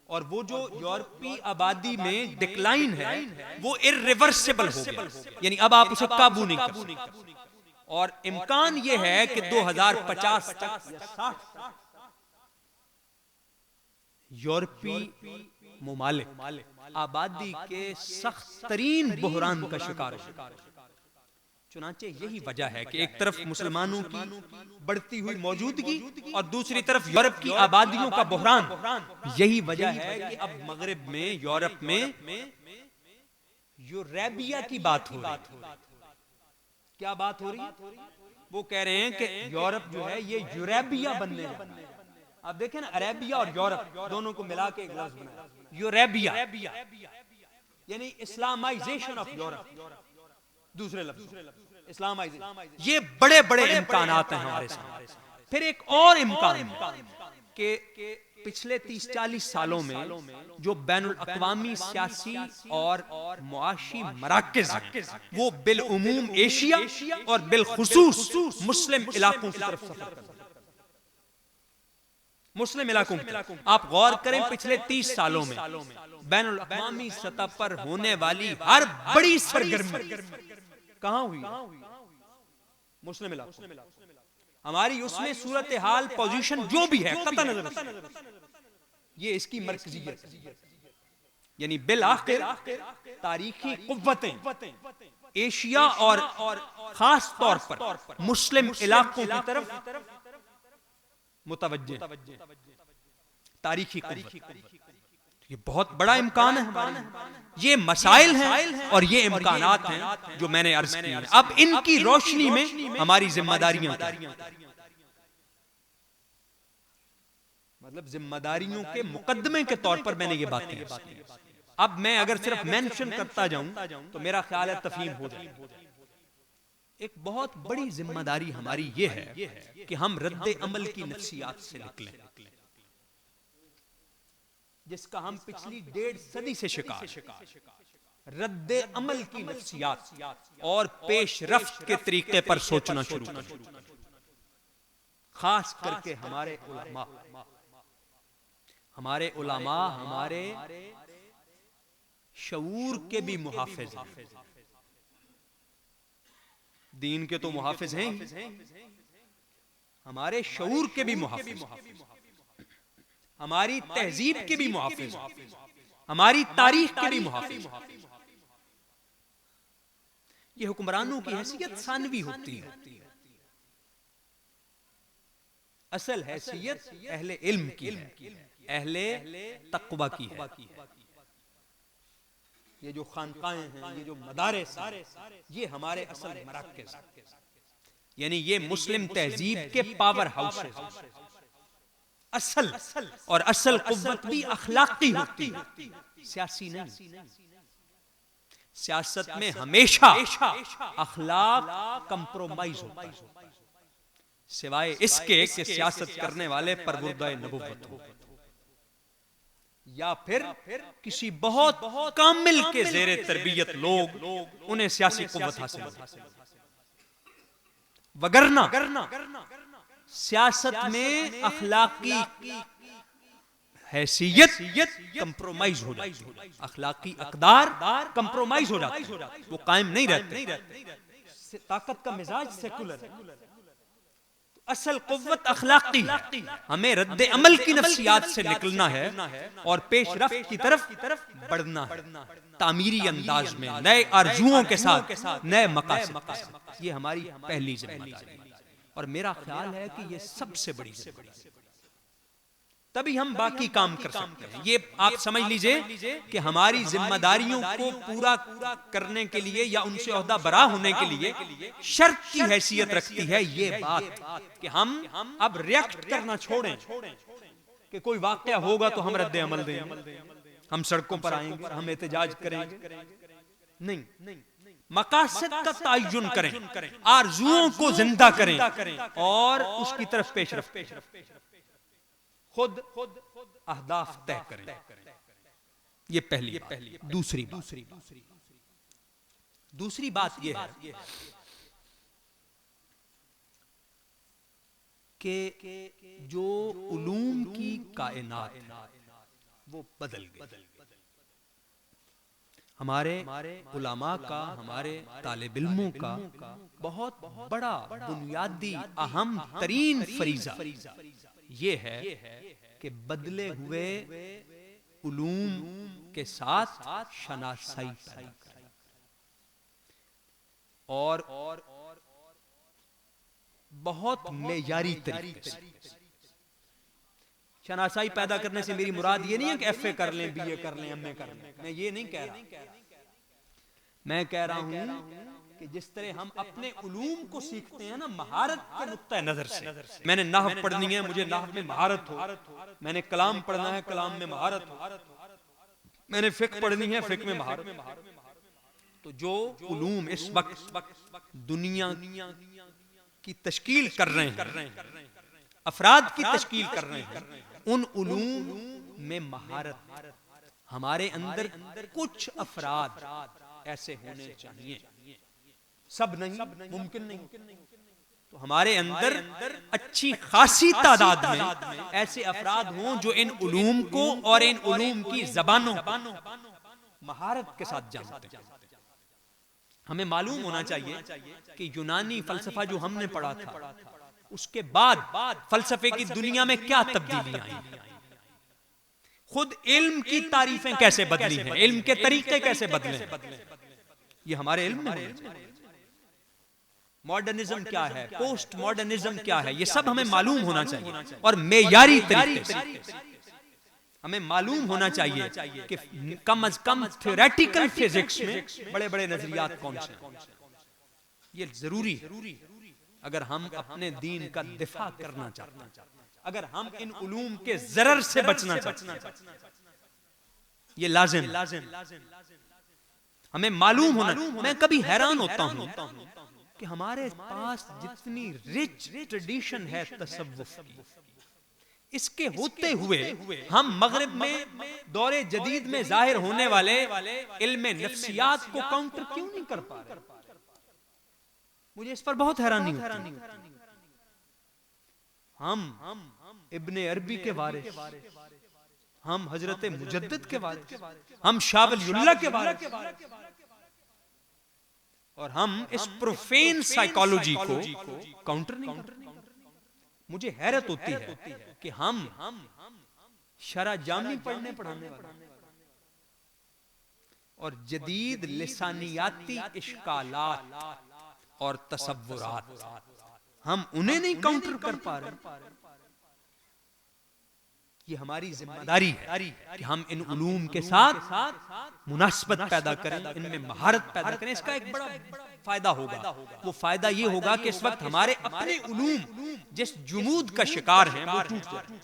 और वो जो यूरोपीय आबादी में डिक्लाइन है वो इर्रिवर्सिबल हो गया, यानी अब आप उसे काबू नहीं कर सकते। और इम्कान ये है कि 2050 तक या 60 यूरोपीय मुमालिक आबादी के सख्त तरीन बहरान का शिकार है। चुनांचे यही वजह है कि एक तरफ मुसलमानों की बढ़ती हुई मौजूदगी और दूसरी तरफ यूरोप की आबादियों का बहरान। यही वजह है कि अब मगरिब में, यूरोप में यूरेबिया की बात हो रही है। क्या बात हो रही है? वो कह रहे हैं कि यूरोप जो है ये यूरेबिया बनने जा रहा है। आप देखें ना, अरेबिया और यूरोप दोनों को मिला के एक लफ्ज बना यूरेबिया, यानी इस्लामाइजेशन ऑफ यूरोप। दूसरे लफ्ज इस्लामाइजेशन। ये बड़े बड़े इम्कानात हैं हमारे सामने। फिर एक और इम्कान के पिछले 30-40 सालों में जो बैनुल अक़वामी सियासी और मुआशी मराकिज़ वो बिलउमूम एशिया और बिलखुसूस मुस्लिम इलाकों की तरफ सफर कर रहे हैं। मुस्लिम इलाकों की आप गौर करें, पिछले 30 सालों में बैनुल अक़वामी सतह पर होने वाली हर बड़ी सरगर्मी कहां हुई? मुस्लिम इलाकों। हमारी उसमें सूरत हाल, पोजीशन जो भी है कतई नजर, ये इसकी मरकजियत है। यानी बिल आखिर तारीखी कुव्वतें एशिया और खास तौर पर मुस्लिम इलाकों की तरफ मुतवज्जे, तारीखी कुव्वत। ये बहुत बड़ा इम्कान है हमारे, ये मसाइल हैं और ये इम्कानात हैं जो मैंने अर्ज किए हैं। अब इनकी रोशनी में हमारी जिम्मेदारियां क्या हैं? मतलब जिम्मेदारियों के मुकदमे के तौर पर मैंने ये बातें की। अब मैं अगर सिर्फ मेंशन करता जाऊं तो मेरा ख्याल है तफहीम हो जाए। एक बहुत बड़ी जिम्मेदारी हमारी ये है कि हम रद्द अमल की नफ्सियात से निकलें, जिसका हम पिछली 1.5 सदी से शिकार। रद्द अमल की नफ्सियात और पेशरफ्त के तरीके पर सोचना शुरू करें। खास करके हमारे उलमा हमारे शऊर के भी मुहाफिज हैं। दीन के तो मुहाफिज हैं, हमारे शऊर के भी मुहाफिज, हमारी तहजीब के भी मुहाफिज, हमारी तारीख के भी मुहाफिज। ये हुक्मरानों की हैसियत सानवी होती है, असल हैसियत अहले इल्म की है, अहले तक़वा की है। ये जो खानकाएं हैं, ये जो मदारिस हैं, ये हमारे असल मराकज़, यानी ये मुस्लिम तहजीब के पावर हाउस है। असल और असल कुव्वत भी अखलाकी होती है, सियासी नहीं। सियासत में हमेशा अखलाक कंप्रोमाइज होता है, सिवाय इसके कि सियासत करने वाले परवुर्दा नबुव्वत हो या फिर किसी बहुत कामिल के ज़ेरे तरबियत लोग उन्हें सियासी कुव्वत हासिल हो। वगरना सियासत में अखलाकी हैसियत कंप्रोमाइज हो जाती है, अखलाकी अक़दार कंप्रोमाइज हो जाती है, वो कायम नहीं रहते। ताकत का मिजाज सेकुलर है, असल कुव्वत अखलाकी है। हमें रद्द अमल की नफ्सियात से निकलना है और पेशरफ्त की तरफ बढ़ना है, तामीरी अंदाज में, नए आरजुओं के साथ, नए मकासद के साथ। ये हमारी पहली जिम्मेदारी है और मेरा ख्याल है कि ये सबसे बड़ी जिम्मेदारी है। तभी हम बाकी काम कर सकते हैं। ये आप समझ लीजिए कि हमारी जिम्मेदारियों को पूरा करने के लिए या उनसे ओहदा बरा होने के लिए शर्त की हैसियत रखती है ये बात कि हम अब रिएक्ट करना छोड़ें कि कोई वाकया होगा तो हम रद्द अमल देंगे, हम सड़कों पर आएंगे, हम एहतजाज करेंगे। नहीं, मकासद का तय्युन करें, आरजुओं को जिंदा करें और उसकी तरफ पेशरफ्त, खुद अहदाफ तय करें। ये पहली बात। दूसरी बात ये है कि जो उलूम की कायनात वो बदल गई। हमारे उलमा का, हमारे तालिब इल्मों का बहुत बड़ा बुनियादी अहम तरीन फरीजा ये है कि बदले हुए उलूम के साथ शनासाई पैदा करें और बहुत मेयारी तरीके से। शनासाई पैदा करने से मेरी मुराद ये नहीं है कि एफए कर लें, बीए कर लें, एमए कर लें, मैं ये नहीं कह रहा। मैं कह रहा हूं कि जिस तरह हम अपने उलूम को सीखते हैं ना महारत के नुक्ता नजर से, मैंने नाहव पढ़नी है, मुझे नाहव में महारत हो, मैंने कलाम पढ़ना है, कलाम में महारत हो, मैंने फिक्र पढ़नी है, फिक्र में महारत। तो जो उलूम इस वक्त दुनिया की तश्कील कर रहे हैं, अफराद की तश्कील कर रहे हैं, उन उलूम में महारत हमारे अंदर कुछ अफराद ऐसे होने चाहिए, सब नहीं, मुमकिन नहीं। तो हमारे अंदर अच्छी खासी तादाद में ऐसे अफराद हों जो इन उलूम को और इन उलूम की ज़बानों को महारत के साथ जानते हैं। हमें मालूम होना चाहिए कि यूनानी फलसफा जो हमने पढ़ा था उसके बाद फलसफे की दुनिया में क्या तब्दीलियां आई, खुद इल्म की तारीफें कैसे बदली हैं, इल्म के तरीके कैसे बदले हैं, ये हमारे इल्म में होना चाहिए। मॉडर्निज्म क्या है, पोस्ट मॉडर्निज्म क्या है, ये सब हमें मालूम होना चाहिए और मेयारी तरीके से हमें मालूम होना चाहिए कि कम अज कम थ्योरेटिकल फिजिक्स में बड़े बड़े नजरियात कौन से हैं। ये जरूरी है अगर हम अपने दीन का दिफा करना चाहते हैं, अगर हम इन उलूम के जरर से बचना चाहते हैं, ये लाजिम हमें मालूम होना। मैं कभी हैरान होता हूं कि हमारे पास जितनी रिच ट्रेडिशन है तसव्वुफ की, इसके होते हुए हम मगरिब में दौरे जदीद में जाहिर होने वाले इल्म नफ्सियात को काउंटर क्यों नहीं कर पा रहे? मुझे इस पर बहुत हैरानी होती है। हम इब्ने अरबी के वारिस, हम हजरत मुजद्दिद के वारिस, हम शाह वलीउल्लाह के वारिस, और हम इस प्रोफेन साइकोलॉजी को काउंटर नहीं कर रहे। मुझे हैरत होती है कि हम शरा जामी पढ़ने पढ़ाने वाले और जदीद लिसानियाती इश्कालात और तसव्वुरात हम उन्हें नहीं काउंटर कर पा रहे। ये हमारी जिम्मेदारी है कि हम इन उलूम के साथ मुनासबत पैदा करें, इनमें महारत पैदा करें। इसका एक बड़ा फायदा होगा, वो फायदा ये होगा कि इस वक्त हमारे अपने उलूम जिस जुमूद का शिकार हैं वो टूट जाए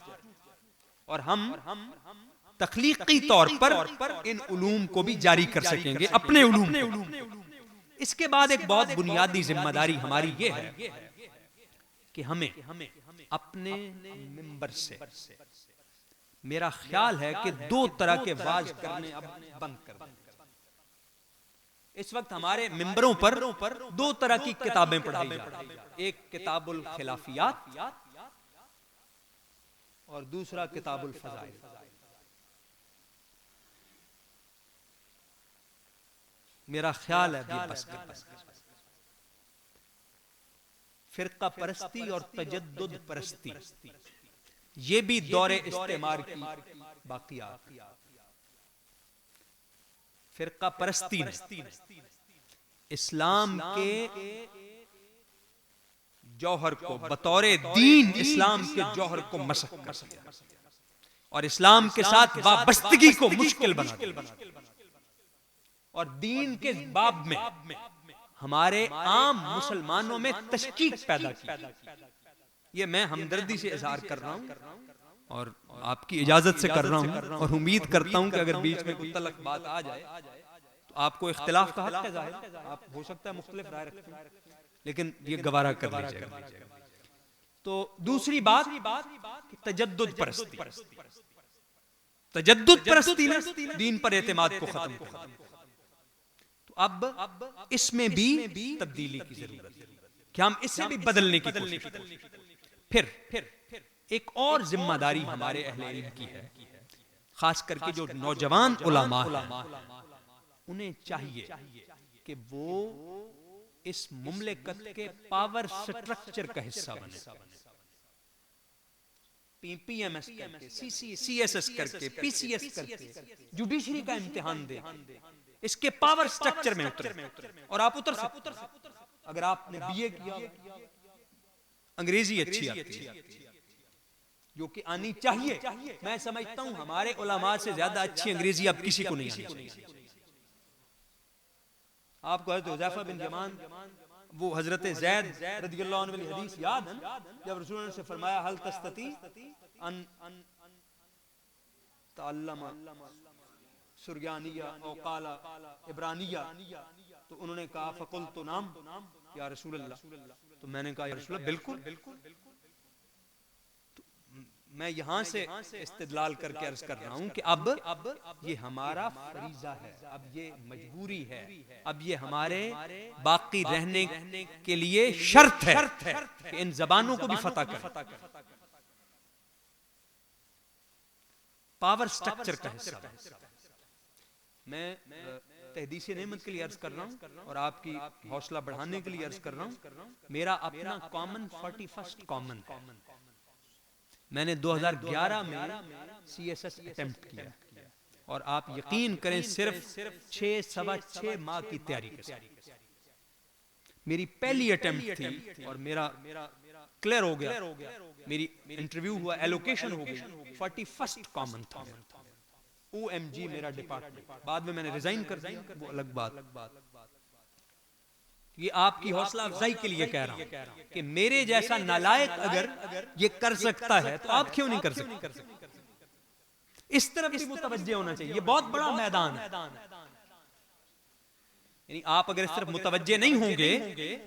और हम तख्लीकी तौर पर इन उलूम को भी जारी कर सकेंगे, अपने उलूम। इसके बाद एक बहुत बुनियादी जिम्मेदारी हमारी ये है कि हमें अपने मिंबर से, मेरा ख्याल है कि 2 तरह के वाज करने अब बंद कर दें। इस वक्त हमारे मिंबरों पर 2 तरह की किताबें पढ़ाई जा रही हैं, एक किताबुल खिलाफियात और दूसरा किताबुल फज़ाइल। मेरा ख्याल है ये बस कर। फिरका परस्ती और तजद्दुद परस्ती ये भी दौरे इस्तेमार की बाकियात। फिरका परस्ती ने इस्लाम के जौहर को बतौरे दीन, इस्लाम के जौहर को मसक कर दिया और इस्लाम के साथ वाबस्तगी को मुश्किल बना दिया और दीन के बाब में हमारे आम मुसलमानों में तशकीक पैदा की। ये मैं हमदर्दी से इजहार कर रहा हूं और आपकी इजाजत से कर रहा हूं और उम्मीद करता हूं कि अगर बीच में कोई तलक बात आ जाए तो आपको इख्तिलाफ का हक है, जाहिर आप हो सकता है मुख्तलिफ राय रखते हैं, लेकिन ये गवारा कर लीजिएगा। तो दूसरी बात तजद्दुद परस्ती, तजद्दुद परस्ती ने दीन पर एतमाद को खत्म कर दिया। तो अब इसमें भी तब्दीली की जरूरत है कि हम इसे भी बदलने की कोशिश करें। फिर एक और जिम्मेदारी हमारे अहले इल्म की है, खास करके जो नौजवान उलमा हैं, उन्हें चाहिए कि वो इस मुमलिकत के पावर स्ट्रक्चर का हिस्सा बने। पीपीएमएस करके, सीएसएस करके, पीसीएस करके जुडिशरी का इम्तिहान दे, इसके पावर स्ट्रक्चर में उतरे और आप उतर सकते। अगर आपने बीए किया, अंग्रेजी अच्छी आती है जो कि आनी चाहिए, मैं समझता हूं हमारे उलमा से ज्यादा अच्छी अंग्रेजी अब किसी को नहीं आनी चाहिए। आपको हज़रत हुज़ैफा बिन यमान, वो हजरत ज़ैद रज़ियल्लाहु अन्हु वाली हदीस याद है ना, जब रसूल ने फरमाया हल तस्तती अन तअल्लमा सुरयानिया औ काला इब्रानिया, तो उन्होंने कहा फ़क़ुल्तु नाम या रसूल अल्लाह, तो मैंने कहा या रसूल अल्लाह बिल्कुल। तो मैं यहां से इस्तिदलाल करके अर्ज कर रहा हूं कि अब ये हमारा फरीजा है, अब ये मजबूरी है, अब ये हमारे बाकी रहने के लिए शर्त है कि इन जबानों को भी फतह करें। पावर स्ट्रक्चर का हिस्सा मैं तहदीस नेमत के लिए अर्ज कर रहा हूँ और आपकी हौसला बढ़ाने के लिए अर्ज कर रहा हूँ। मेरा अपना कॉमन 41st कॉमन है। मैंने 2011 में CSS अटेम्प्ट किया और आप यकीन करें सिर्फ 6-6.5 माह की तैयारी के साथ मेरी पहली अटेम्प्ट थी और मेरा क्लियर हो गया। मेरी इंटरव्यू हुआ, एलोकेशन हो गई, 41st कॉमन था। OMG मेरा डिपार्टमेंट। बाद में मैंने रिजाइन कर दिया, वो अलग बात। ये आपकी हौसला अफजाई के लिए कह रहा हूं कि मेरे जैसा नालायक अगर ये कर सकता है तो आप क्यों नहीं कर सकते। इस तरफ भी मुतवज्जे होना चाहिए। ये बहुत बड़ा मैदान है। यानी आप अगर इस तरफ मुतवज्जे नहीं होंगे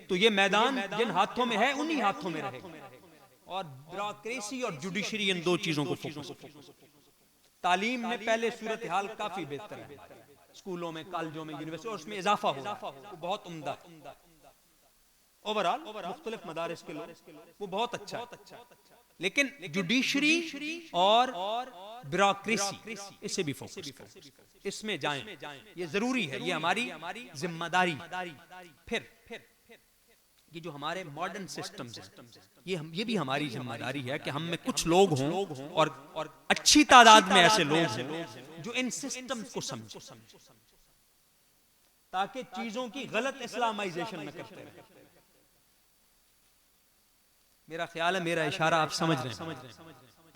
तो ये मैदान जिन हाथों में है उन्हीं हाथों में रहेगा। और ब्यूरोक्रेसी और जुडिशरी इन दो चीजों को फोकस। तालीम में पहले सूरत हाल काफी बेहतर है, स्कूलों में, कॉलेजों में, यूनिवर्सिटी, और उसमें इजाफा हो वो बहुत उम्दा। ओवरऑल मुख्तलिफ मदारिस के लोग वो बहुत अच्छा है। लेकिन जुडिशरी और ब्यूरोक्रेसी इससे भी फोकस, इसमें जाएं, ये जरूरी है, ये हमारी जिम्मेदारी। फिर ये जो हमारे मॉडर्न सिस्टम्स हैं, ये भी हमारी जिम्मेदारी है कि हम में कुछ लोग हों और अच्छी तादाद में ऐसे लोग हों जो इन सिस्टम्स को समझें, ताकि चीजों की गलत इस्लामाइजेशन न करते रहें। मेरा ख्याल है, मेरा इशारा आप समझ रहे हैं,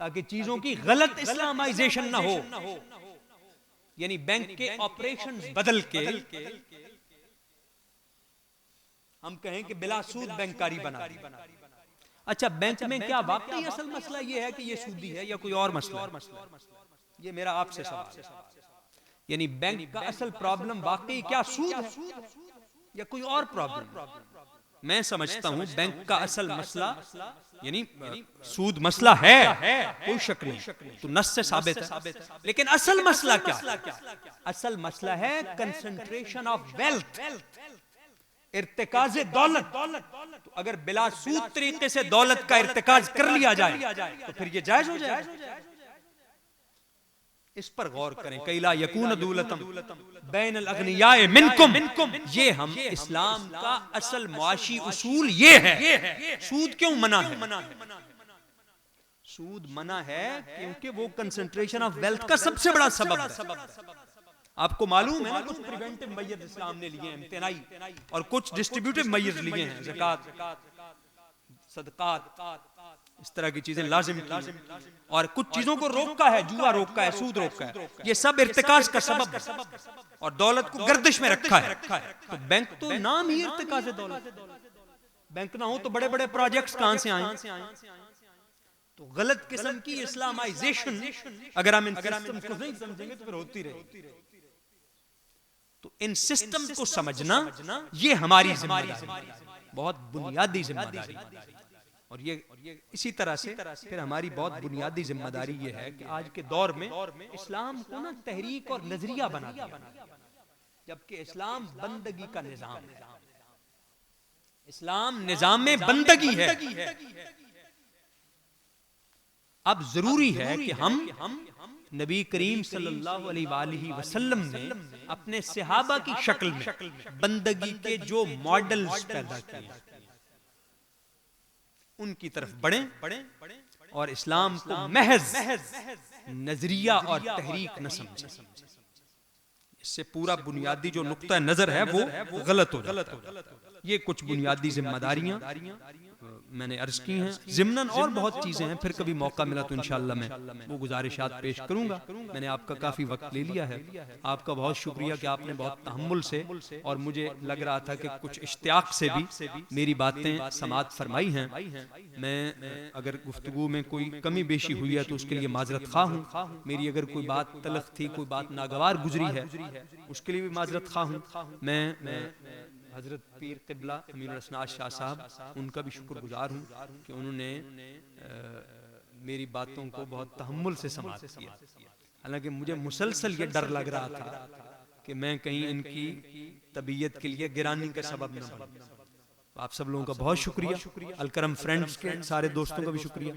ताकि चीजों की गलत इस्लामाइजेशन ना हो। यानी बैंक के ऑपरेशंस बदल के हम कहें कि बिला सूद बैंककारी बना दी। अच्छा, बैंक में क्या वाकई असल मसला ये है कि ये सूदी है या कोई और मसला है? ये मेरा आपसे सवाल है। यानी बैंक का असल प्रॉब्लम वाकई क्या सूद है या कोई और प्रॉब्लम? मैं समझता हूं बैंक का असल मसला यानी सूद मसला है, कोई शक नहीं, तो नस से साबित है। लेकिन असल मसला क्या? असल मसला है कंसंट्रेशन ऑफ वेल्थ, इर्तिकाज़ दौलत। तो अगर बिला सूद तरीके से दौलत का इर्तिकाज कर लिया जाए तो फिर ये जायज हो जाए। इस पर गौर करें। कैला यकून दूलतम बैनल अगनियाए मिनकुम, ये हम इस्लाम का असल मुआशी उसूल ये है। सूद क्यों मना है? सूद मना है क्योंकि वो कंसंट्रेशन ऑफ वेल्थ का सबसे बड़ा सबब है। आपको मालूम है ना, कुछ प्रिवेंटिव मेजर इस्लाम ने लिए हैं, इम्तिनाई, और कुछ डिस्ट्रीब्यूटिव मेजर लिए हैं, ज़कात, सदकात, इस तरह की चीजें लाजिम की, और कुछ चीजों को रोका है, जुआ रोका है, सूद रोका है। ये सब इर्तिकाज का सबब है और दौलत को गर्दिश में रखा है। तो बैंक तो नाम ही इर्तिकाज दौलत। बैंक ना हो तो बड़े बड़े प्रोजेक्ट्स कहां से आए? तो गलत किस्म की इस्लामाइजेशन अगर हम इन सिस्टम्स को नहीं समझेंगे तो फिर होती रहेगी। तो इन सिस्टम्स को समझना ये हमारी जिम्मेदारी, बहुत बुनियादी जिम्मेदारी। और ये इसी तरह से फिर हमारी बहुत बुनियादी जिम्मेदारी ये है कि आज के दौर में इस्लाम को ना तहरीक और नजरिया बना दिया, जबकि इस्लाम बंदगी का निजाम है। इस्लाम निजाम में बंदगी है। अब जरूरी है कि हम नबी करीम सल्लल्लाहु अलैहि वसल्लम ने अपने सहाबा की शक्ल में बंदगी के जो मॉडल्स पैदा किए उनकी तरफ बढ़ें और इस्लाम को महज नजरिया और तहरीक न समझें। इससे पूरा बुनियादी जो नुक्ता नजर है वो गलत हो जाता है। ये कुछ बुनियादी जिम्मेदारियां मैंने अर्ज की हैं, ज़िम्नन और बहुत चीजें हैं, फिर कभी मौका मिला तो इंशाअल्लाह मैं वो गुजारिशात पेश करूंगा। मैंने आपका काफी वक्त ले लिया है। आपका बहुत शुक्रिया कि आपने बहुत तहम्मुल से, और मुझे लग रहा था कि कुछ इश्तियाक से भी मेरी बातें समाअत फरमाई हैं। मैं अगर गुफ्तगू में कोई कमी बेशी हुई है तो उसके लिए माजरत खा हूँ। मेरी अगर कोई बात तलख थी, कोई बात नागवार गुजरी है, उसके लिए भी माजरत खा हूँ। मैं हजरत पीर क़िबला अमीरुल असनाद शाह साहब, उनका भी शुक्रगुजार हूँ कि उन्होंने मेरी बातों को बहुत तहम्मुल से समाअत किया। हालांकि मुझे मुसलसल ये डर लग रहा था कि मैं कहीं इनकी तबीयत के लिए गिरानी का सबब न बनूं। आप सब लोगों का बहुत शुक्रिया, अलकरम फ्रेंड्स के सारे दोस्तों का भी शुक्रिया।